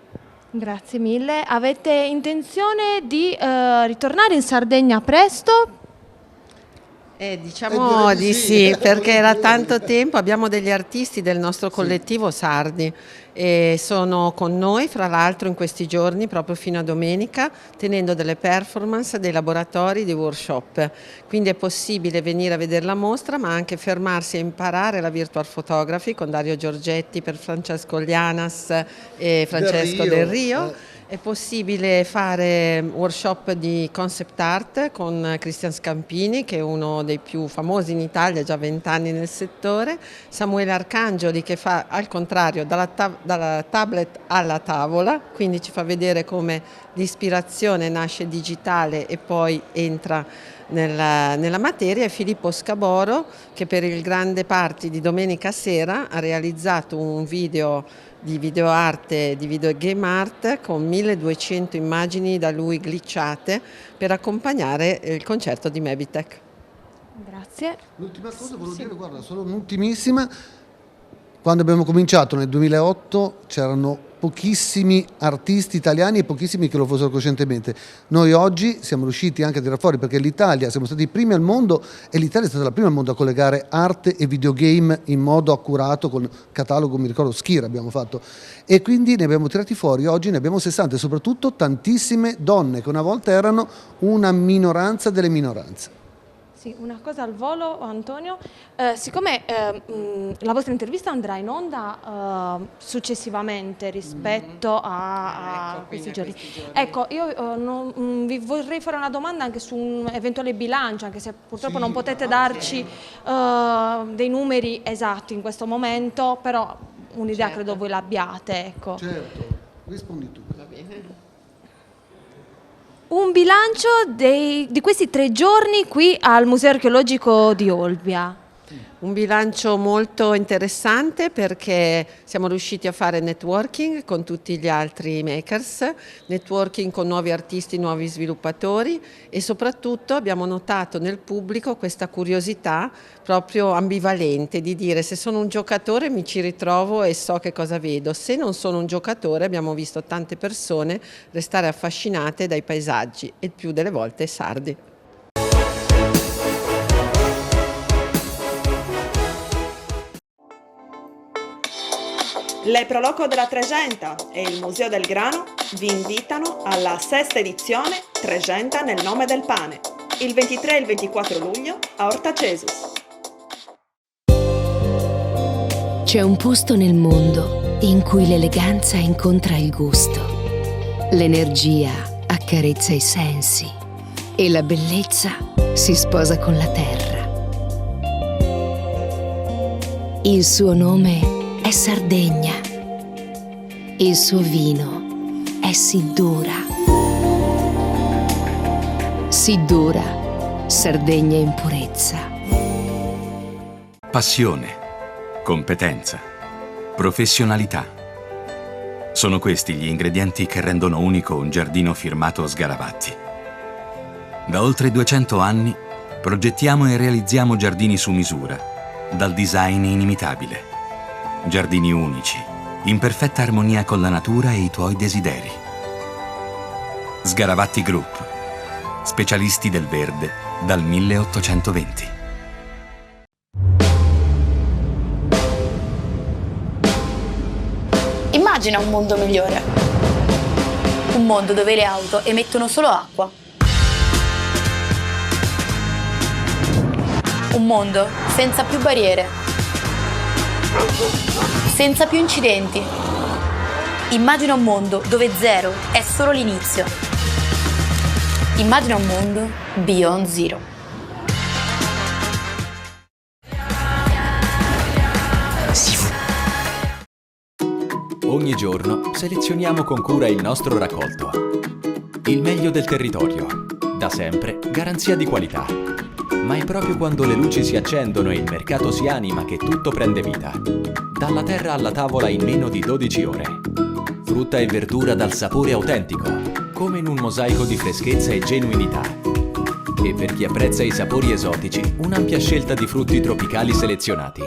Grazie mille. Avete intenzione di ritornare in Sardegna presto? Diciamo di sì, perché era tanto tempo. Abbiamo degli artisti del nostro collettivo sardi e sono con noi, fra l'altro, in questi giorni, proprio fino a domenica, tenendo delle performance, dei laboratori, dei workshop. Quindi è possibile venire a vedere la mostra, ma anche fermarsi a imparare la virtual photography con Dario Giorgetti per Francesco Lianas e Francesco Del Rio. È possibile fare workshop di concept art con Cristian Scampini, che è uno dei più famosi in Italia, già 20 anni nel settore, Samuele Arcangioli, che fa al contrario dalla tablet alla tavola, quindi ci fa vedere come l'ispirazione nasce digitale e poi entra nella materia, e Filippo Scaboro, che per il grande party di domenica sera ha realizzato un video di videoarte, di videogame art, con 1200 immagini da lui glitchate per accompagnare il concerto di Mebitech. Grazie. L'ultima cosa volevo dire, guarda, solo un'ultimissima. Quando abbiamo cominciato nel 2008 c'erano pochissimi artisti italiani e pochissimi che lo fossero coscientemente. Noi oggi siamo riusciti anche a tirare fuori, perché l'Italia, siamo stati i primi al mondo, e l'Italia è stata la prima al mondo a collegare arte e videogame in modo accurato, con catalogo, mi ricordo, Schira abbiamo fatto, e quindi ne abbiamo tirati fuori. Oggi ne abbiamo 60, e soprattutto tantissime donne, che una volta erano una minoranza delle minoranze. Sì, Sì, una cosa al volo, Antonio. Siccome la vostra intervista andrà in onda successivamente rispetto a questi giorni. Ecco, io vi vorrei fare una domanda anche su un eventuale bilancio, anche se purtroppo non potete darci dei numeri esatti in questo momento, però un'idea credo voi l'abbiate. Ecco. Certo, rispondi tu. Va bene. Un bilancio di questi 3 giorni qui al Museo Archeologico di Olbia. Un bilancio molto interessante perché siamo riusciti a fare networking con tutti gli altri makers, networking con nuovi artisti, nuovi sviluppatori e soprattutto abbiamo notato nel pubblico questa curiosità proprio ambivalente di dire se sono un giocatore mi ci ritrovo e so che cosa vedo, se non sono un giocatore abbiamo visto tante persone restare affascinate dai paesaggi e il più delle volte sardi. Le Proloco della Tregenta e il Museo del Grano vi invitano alla 6ª edizione Tregenta nel nome del pane, il 23 e il 24 luglio a Orta Cesus. C'è un posto nel mondo in cui l'eleganza incontra il gusto, l'energia accarezza i sensi e la bellezza si sposa con la terra. Il suo nome è Sardegna. Il suo vino è Siddura. Siddura, Sardegna in purezza. Passione, competenza, professionalità. Sono questi gli ingredienti che rendono unico un giardino firmato Sgaravatti. Da oltre 200 anni progettiamo e realizziamo giardini su misura, dal design inimitabile. Giardini unici, in perfetta armonia con la natura e i tuoi desideri. Sgaravatti Group, specialisti del verde dal 1820. Immagina un mondo migliore. Un mondo dove le auto emettono solo acqua. Un mondo senza più barriere. Senza più incidenti. Immagina un mondo dove zero è solo l'inizio. Immagina un mondo Beyond Zero. Ogni giorno selezioniamo con cura il nostro raccolto. Il meglio del territorio. Da sempre, garanzia di qualità. Ma è proprio quando le luci si accendono e il mercato si anima che tutto prende vita. Dalla terra alla tavola in meno di 12 ore. Frutta e verdura dal sapore autentico, come in un mosaico di freschezza e genuinità. E per chi apprezza i sapori esotici, un'ampia scelta di frutti tropicali selezionati.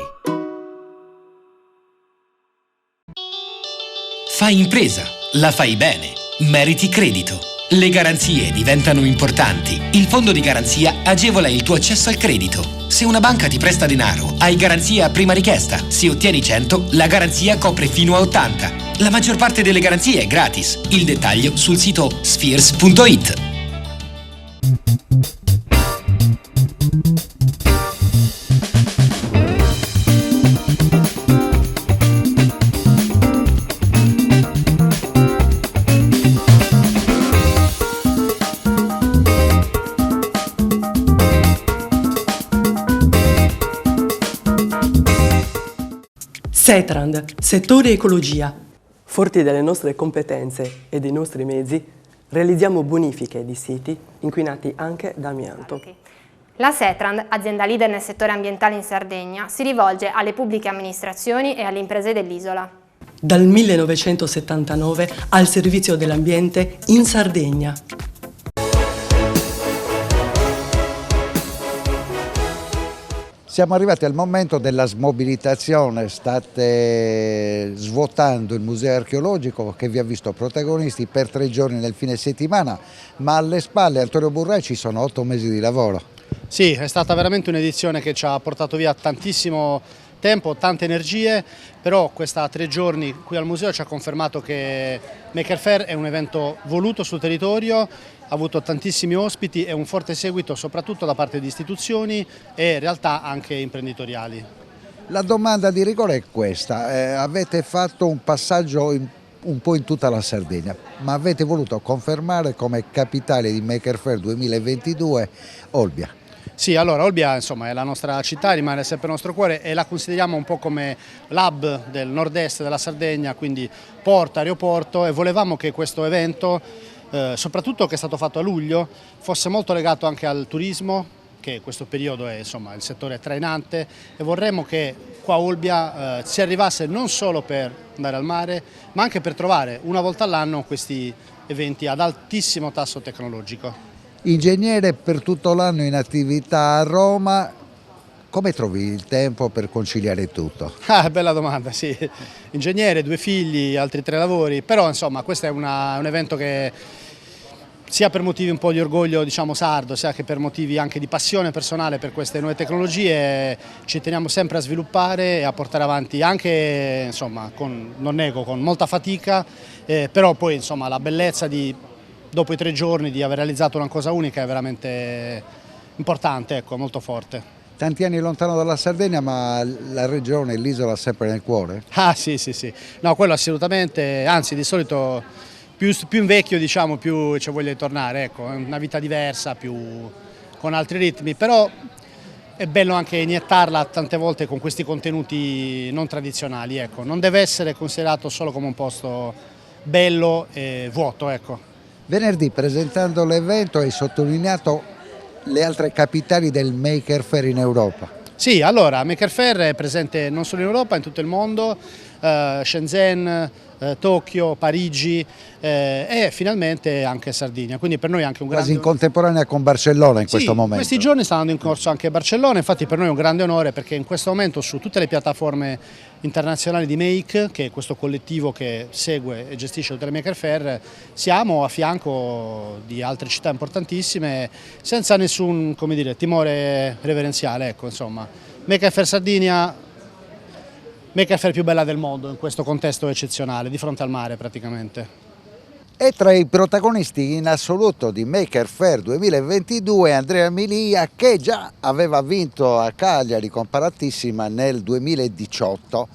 Fai impresa, la fai bene, meriti credito. Le garanzie diventano importanti. Il fondo di garanzia agevola il tuo accesso al credito. Se una banca ti presta denaro, hai garanzia a prima richiesta. Se ottieni 100, la garanzia copre fino a 80. La maggior parte delle garanzie è gratis. Il dettaglio sul sito spheres.it. Setrand, settore ecologia. Forti delle nostre competenze e dei nostri mezzi, realizziamo bonifiche di siti inquinati anche da amianto. La Setrand, azienda leader nel settore ambientale in Sardegna, si rivolge alle pubbliche amministrazioni e alle imprese dell'isola. Dal 1979 al servizio dell'ambiente in Sardegna. Siamo arrivati al momento della smobilitazione, state svuotando il museo archeologico che vi ha visto protagonisti per 3 giorni nel fine settimana, ma alle spalle, Antonio Burrai, ci sono 8 mesi di lavoro. Sì, è stata veramente un'edizione che ci ha portato via tantissimo tempo, tante energie, però questa 3 giorni qui al museo ci ha confermato che Maker Faire è un evento voluto sul territorio, ha avuto tantissimi ospiti e un forte seguito soprattutto da parte di istituzioni e realtà anche imprenditoriali. La domanda di rigore è questa, avete fatto un passaggio un po' in tutta la Sardegna, ma avete voluto confermare come capitale di Maker Faire 2022 Olbia. Sì, allora Olbia insomma, è la nostra città, rimane sempre il nostro cuore e la consideriamo un po' come l'hub del nord-est della Sardegna, quindi porto, aeroporto, e volevamo che questo evento, soprattutto che è stato fatto a luglio, fosse molto legato anche al turismo, che questo periodo è insomma, il settore trainante, e vorremmo che qua a Olbia si arrivasse non solo per andare al mare, ma anche per trovare una volta all'anno questi eventi ad altissimo tasso tecnologico. Ingegnere per tutto l'anno in attività a Roma, come trovi il tempo per conciliare tutto? Bella domanda, sì. Ingegnere, 2 figli, altri 3 lavori, però insomma questo è un evento che sia per motivi un po' di orgoglio diciamo sardo, sia che per motivi anche di passione personale per queste nuove tecnologie, ci teniamo sempre a sviluppare e a portare avanti anche, insomma, non nego, con molta fatica, però poi insomma la bellezza di, dopo i 3 giorni, di aver realizzato una cosa unica è veramente importante, ecco, molto forte. Tanti anni lontano dalla Sardegna, ma la regione, l'isola sempre nel cuore? Ah sì, no, quello assolutamente, anzi di solito più invecchio diciamo più c'è voglia di tornare, ecco, è una vita diversa, con altri ritmi, però è bello anche iniettarla tante volte con questi contenuti non tradizionali, ecco, non deve essere considerato solo come un posto bello e vuoto, ecco. Venerdì, presentando l'evento, hai sottolineato le altre capitali del Maker Faire in Europa. Sì, allora Maker Faire è presente non solo in Europa, in tutto il mondo, Shenzhen, Tokyo, Parigi e finalmente anche Sardegna, quindi per noi è anche un grande... Quasi in contemporanea con Barcellona in questo momento. Questi giorni sta andando in corso anche Barcellona, infatti per noi è un grande onore perché in questo momento su tutte le piattaforme internazionali di Make, che è questo collettivo che segue e gestisce tutte le Maker Faire, siamo a fianco di altre città importantissime senza nessun, come dire, timore reverenziale, ecco, insomma. Maker Faire Sardegna, Maker Faire più bella del mondo in questo contesto eccezionale, di fronte al mare praticamente. E tra i protagonisti in assoluto di Maker Faire 2022 Andrea Milia, che già aveva vinto a Cagliari con Paratissima nel 2018.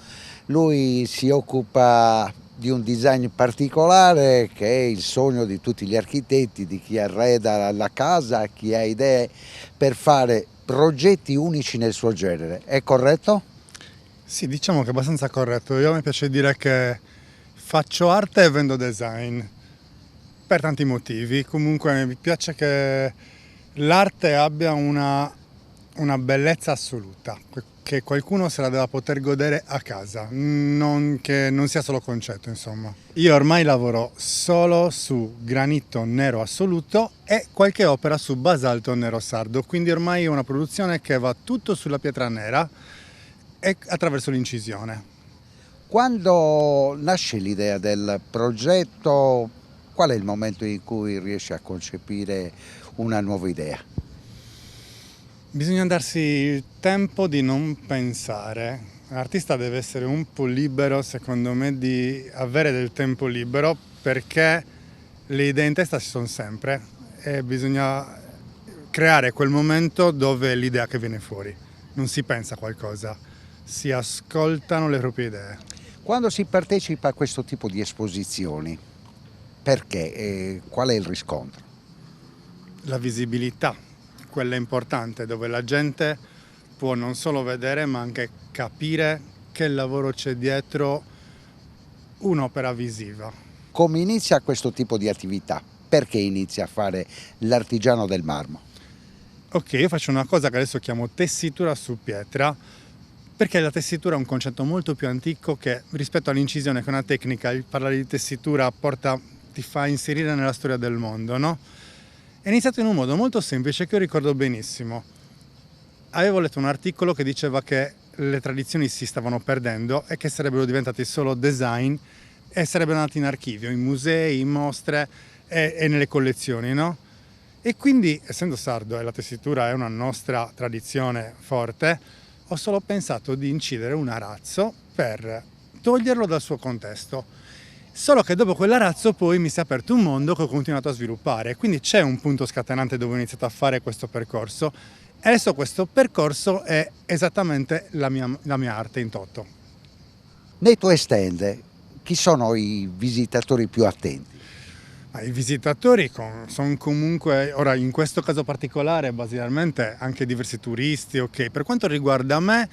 Lui si occupa di un design particolare che è il sogno di tutti gli architetti, di chi arreda la casa, chi ha idee per fare progetti unici nel suo genere. È corretto? Sì, diciamo che è abbastanza corretto. Io mi piace dire che faccio arte e vendo design per tanti motivi. Comunque mi piace che l'arte abbia una bellezza assoluta, che qualcuno se la deve poter godere a casa, che non sia solo concetto, insomma. Io ormai lavoro solo su granito nero assoluto e qualche opera su basalto nero sardo, quindi ormai è una produzione che va tutto sulla pietra nera e attraverso l'incisione. Quando nasce l'idea del progetto, qual è il momento in cui riesci a concepire una nuova idea? Bisogna darsi il tempo di non pensare. L'artista deve essere un po' libero, secondo me, di avere del tempo libero, perché le idee in testa ci sono sempre e bisogna creare quel momento dove è l'idea che viene fuori. Non si pensa a qualcosa, si ascoltano le proprie idee. Quando si partecipa a questo tipo di esposizioni, perché? Qual è il riscontro? La visibilità, quella importante, dove la gente può non solo vedere ma anche capire che lavoro c'è dietro un'opera visiva. Come inizia questo tipo di attività? Perché inizia a fare l'artigiano del marmo? Ok, io faccio una cosa che adesso chiamo tessitura su pietra, perché la tessitura è un concetto molto più antico che rispetto all'incisione, che è una tecnica. Il parlare di tessitura ti fa inserire nella storia del mondo, no? È iniziato in un modo molto semplice che io ricordo benissimo. Avevo letto un articolo che diceva che le tradizioni si stavano perdendo e che sarebbero diventati solo design e sarebbero andati in archivio, in musei, in mostre e nelle collezioni, no? E quindi, essendo sardo e la tessitura è una nostra tradizione forte, ho solo pensato di incidere un arazzo per toglierlo dal suo contesto. Solo che dopo quell'arazzo poi mi si è aperto un mondo che ho continuato a sviluppare, quindi c'è un punto scatenante dove ho iniziato a fare questo percorso e adesso questo percorso è esattamente la mia arte in toto. Nei tuoi stand, chi sono i visitatori più attenti? I visitatori sono comunque, ora in questo caso particolare, basicamente anche diversi turisti, ok. Per quanto riguarda me,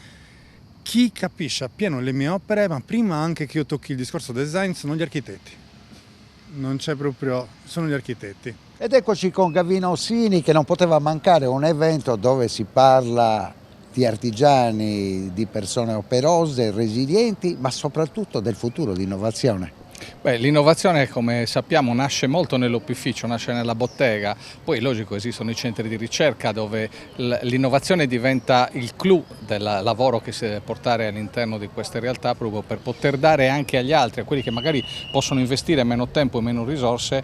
chi capisce appieno le mie opere, ma prima anche che io tocchi il discorso design, sono gli architetti. Non c'è proprio, sono gli architetti. Ed eccoci con Gavino Ossini, che non poteva mancare un evento dove si parla di artigiani, di persone operose, resilienti, ma soprattutto del futuro, di innovazione. Beh, l'innovazione, come sappiamo, nasce molto nell'opificio, nasce nella bottega, poi logico esistono i centri di ricerca dove l'innovazione diventa il clou del lavoro che si deve portare all'interno di queste realtà, proprio per poter dare anche agli altri, a quelli che magari possono investire meno tempo e meno risorse,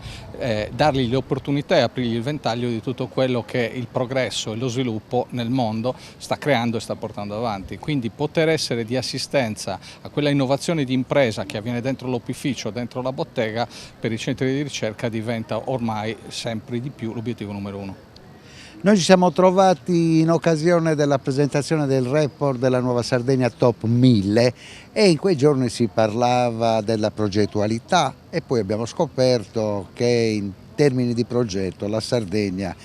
dargli le opportunità e aprirgli il ventaglio di tutto quello che il progresso e lo sviluppo nel mondo sta creando e sta portando avanti. Quindi poter essere di assistenza a quella innovazione di impresa che avviene dentro l'opificio, dentro la bottega, per i centri di ricerca diventa ormai sempre di più l'obiettivo numero uno. Noi ci siamo trovati in occasione della presentazione del report della Nuova Sardegna Top 1000 e in quei giorni si parlava della progettualità e poi abbiamo scoperto che in termini di progetto la Sardegna,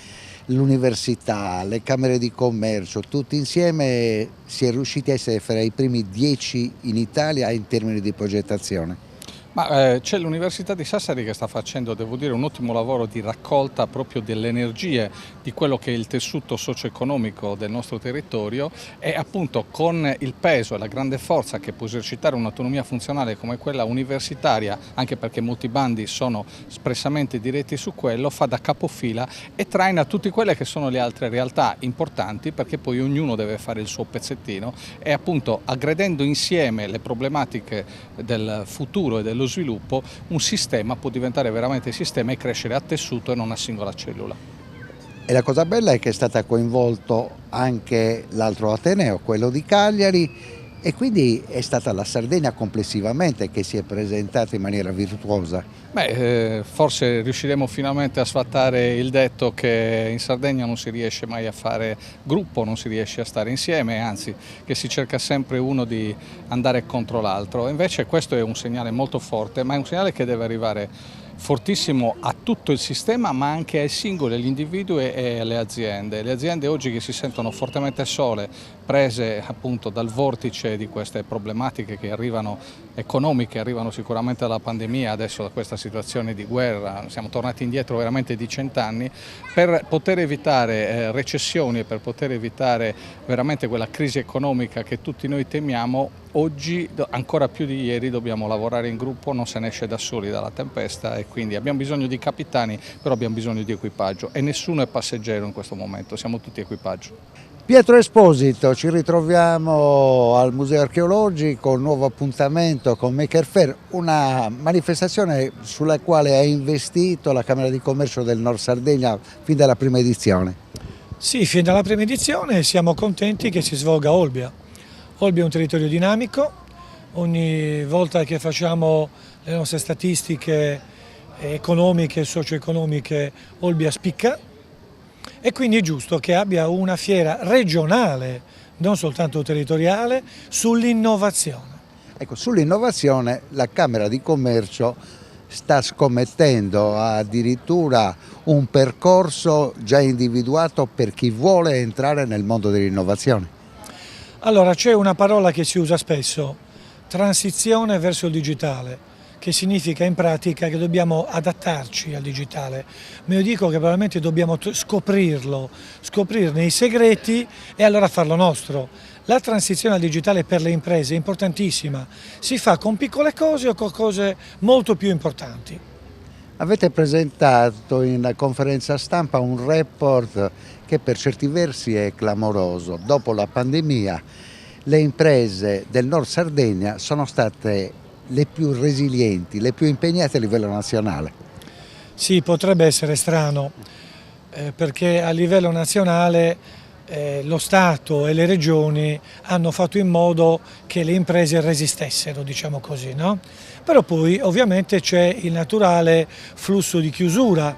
l'università, le camere di commercio, tutti insieme si è riusciti a essere fra i primi 10 in Italia in termini di progettazione. Ma c'è l'Università di Sassari che sta facendo, devo dire, un ottimo lavoro di raccolta proprio delle energie di quello che è il tessuto socio-economico del nostro territorio e appunto con il peso e la grande forza che può esercitare un'autonomia funzionale come quella universitaria, anche perché molti bandi sono espressamente diretti su quello, fa da capofila e traina tutte quelle che sono le altre realtà importanti, perché poi ognuno deve fare il suo pezzettino e appunto aggredendo insieme le problematiche del futuro e dello sviluppo, un sistema può diventare veramente sistema e crescere a tessuto e non a singola cellula. E la cosa bella è che è stata coinvolto anche l'altro Ateneo, quello di Cagliari, e quindi è stata la Sardegna complessivamente che si è presentata in maniera virtuosa. Beh, forse riusciremo finalmente a sfatare il detto che in Sardegna non si riesce mai a fare gruppo, non si riesce a stare insieme, anzi che si cerca sempre uno di andare contro l'altro. Invece questo è un segnale molto forte, ma è un segnale che deve arrivare fortissimo a tutto il sistema, ma anche ai singoli, agli individui e alle aziende. Le aziende oggi che si sentono fortemente sole, prese appunto dal vortice di queste problematiche che arrivano economiche, arrivano sicuramente dalla pandemia, adesso da questa situazione di guerra, siamo tornati indietro veramente di 100 anni, per poter evitare recessioni e per poter evitare veramente quella crisi economica che tutti noi temiamo. Oggi, ancora più di ieri, dobbiamo lavorare in gruppo, non se ne esce da soli dalla tempesta e quindi abbiamo bisogno di capitani, però abbiamo bisogno di equipaggio e nessuno è passeggero in questo momento, siamo tutti equipaggio. Pietro Esposito, ci ritroviamo al Museo Archeologico, un nuovo appuntamento con Maker Faire, una manifestazione sulla quale ha investito la Camera di Commercio del Nord Sardegna fin dalla prima edizione. Sì, fin dalla prima edizione siamo contenti che si svolga a Olbia. Olbia è un territorio dinamico, ogni volta che facciamo le nostre statistiche economiche e socio-economiche Olbia spicca e quindi è giusto che abbia una fiera regionale, non soltanto territoriale, sull'innovazione. Ecco, sull'innovazione la Camera di Commercio sta scommettendo addirittura un percorso già individuato per chi vuole entrare nel mondo dell'innovazione. Allora, c'è una parola che si usa spesso, transizione verso il digitale, che significa in pratica che dobbiamo adattarci al digitale. Ma io dico che probabilmente dobbiamo scoprirlo, scoprirne i segreti e allora farlo nostro. La transizione al digitale per le imprese è importantissima, si fa con piccole cose o con cose molto più importanti. Avete presentato in conferenza stampa un report che per certi versi è clamoroso. Dopo la pandemia le imprese del Nord Sardegna sono state le più resilienti, le più impegnate a livello nazionale. Sì, potrebbe essere strano, perché a livello nazionale lo Stato e le regioni hanno fatto in modo che le imprese resistessero, diciamo così, no? Però poi ovviamente c'è il naturale flusso di chiusura,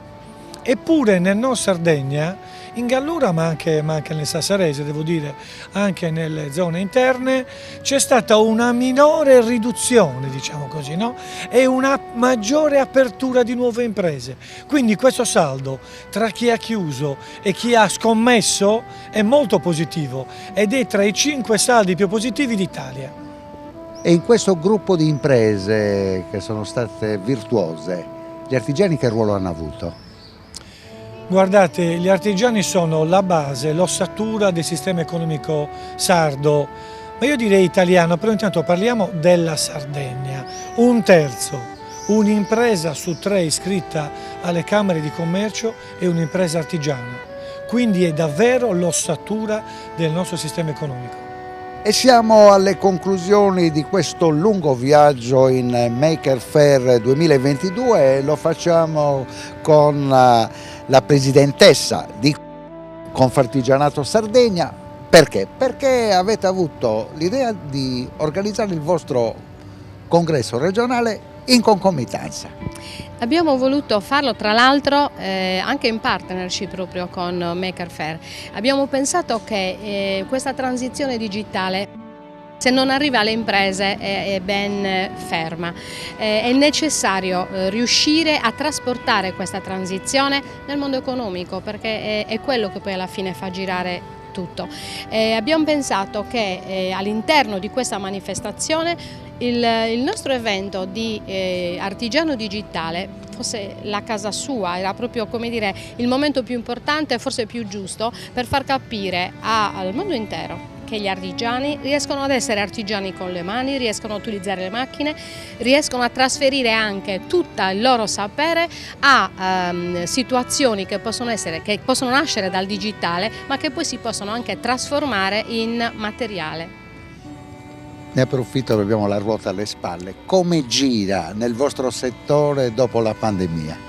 eppure nel Nord Sardegna, in Gallura ma anche nel Sassarese, devo dire, anche nelle zone interne, c'è stata una minore riduzione, diciamo così, no? E una maggiore apertura di nuove imprese. Quindi questo saldo tra chi ha chiuso e chi ha scommesso è molto positivo ed è tra i 5 saldi più positivi d'Italia. E in questo gruppo di imprese che sono state virtuose, gli artigiani che ruolo hanno avuto? Guardate, gli artigiani sono la base, l'ossatura del sistema economico sardo, ma io direi italiano, però intanto parliamo della Sardegna. 1/3, un'impresa su 3 iscritta alle Camere di Commercio è un'impresa artigiana, quindi è davvero l'ossatura del nostro sistema economico. E siamo alle conclusioni di questo lungo viaggio in Maker Faire 2022 e lo facciamo con la presidentessa di Confartigianato Sardegna. Perché? Perché avete avuto l'idea di organizzare il vostro congresso regionale in concomitanza. Abbiamo voluto farlo tra l'altro anche in partnership proprio con Maker Faire. Abbiamo pensato che questa transizione digitale, se non arriva alle imprese, è ben ferma. È necessario riuscire a trasportare questa transizione nel mondo economico, perché è quello che poi alla fine fa girare tutto. Abbiamo pensato che all'interno di questa manifestazione il nostro evento di artigiano digitale fosse la casa sua, era proprio, come dire, il momento più importante, forse più giusto, per far capire al mondo intero che gli artigiani riescono ad essere artigiani con le mani, riescono a utilizzare le macchine, riescono a trasferire anche tutto il loro sapere a situazioni che possono nascere dal digitale, ma che poi si possono anche trasformare in materiale. Ne approfitto, abbiamo la ruota alle spalle. Come gira nel vostro settore dopo la pandemia?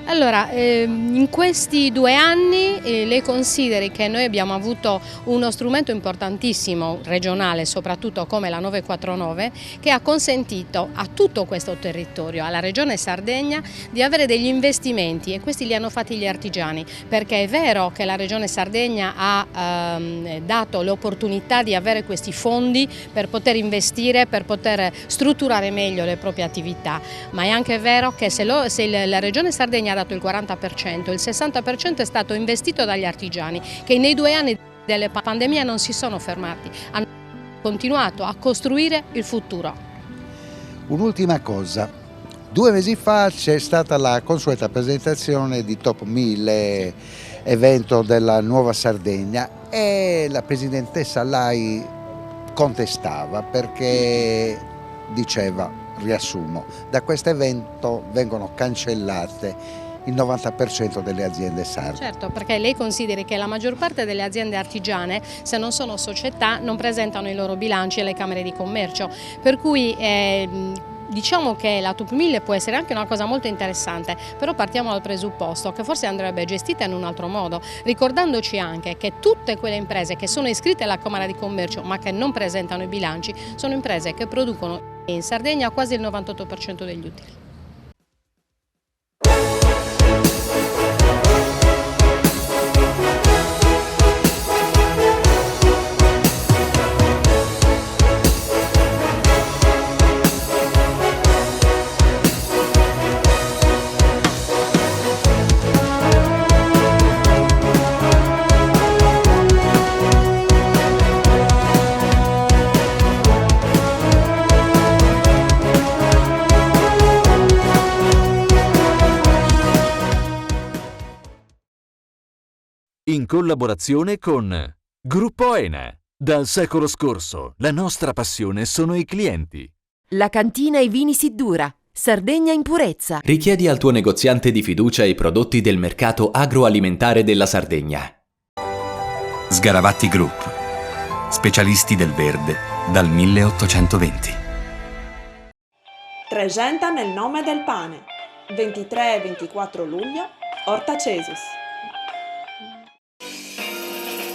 Allora, in questi 2 anni lei consideri che noi abbiamo avuto uno strumento importantissimo regionale, soprattutto come la 949, che ha consentito a tutto questo territorio, alla regione Sardegna, di avere degli investimenti, e questi li hanno fatti gli artigiani, perché è vero che la regione Sardegna ha dato l'opportunità di avere questi fondi per poter investire, per poter strutturare meglio le proprie attività, ma è anche vero che se la regione Sardegna ha dato il 40%, il 60% è stato investito dagli artigiani, che nei 2 anni della pandemia non si sono fermati, hanno continuato a costruire il futuro. Un'ultima cosa, 2 mesi fa c'è stata la consueta presentazione di Top 1000, evento della Nuova Sardegna, e la presidentessa Lai contestava perché diceva, riassumo, da questo evento vengono cancellate il 90% delle aziende sarde. Certo, perché lei consideri che la maggior parte delle aziende artigiane, se non sono società, non presentano i loro bilanci alle Camere di Commercio, per cui diciamo che la Top 1000 può essere anche una cosa molto interessante, però partiamo dal presupposto che forse andrebbe gestita in un altro modo, ricordandoci anche che tutte quelle imprese che sono iscritte alla Camera di Commercio ma che non presentano i bilanci sono imprese che producono in Sardegna quasi il 98% degli utili. In collaborazione con Gruppo Ena. Dal secolo scorso la nostra passione sono i clienti. La cantina e vini Siddura, Sardegna in purezza. Richiedi al tuo negoziante di fiducia i prodotti del mercato agroalimentare della Sardegna. Sgaravatti Group, specialisti del verde dal 1820. Tregenta nel nome del pane. 23 e 24 luglio, Orta Cesus.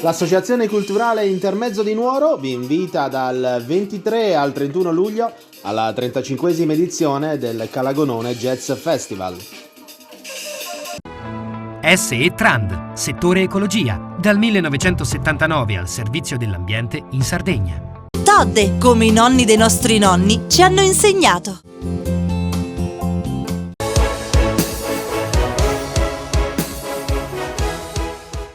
L'Associazione Culturale Intermezzo di Nuoro vi invita dal 23 al 31 luglio alla 35esima edizione del Calagonone Jazz Festival. SE Trand, settore ecologia, dal 1979 al servizio dell'ambiente in Sardegna. Todde, come i nonni dei nostri nonni ci hanno insegnato.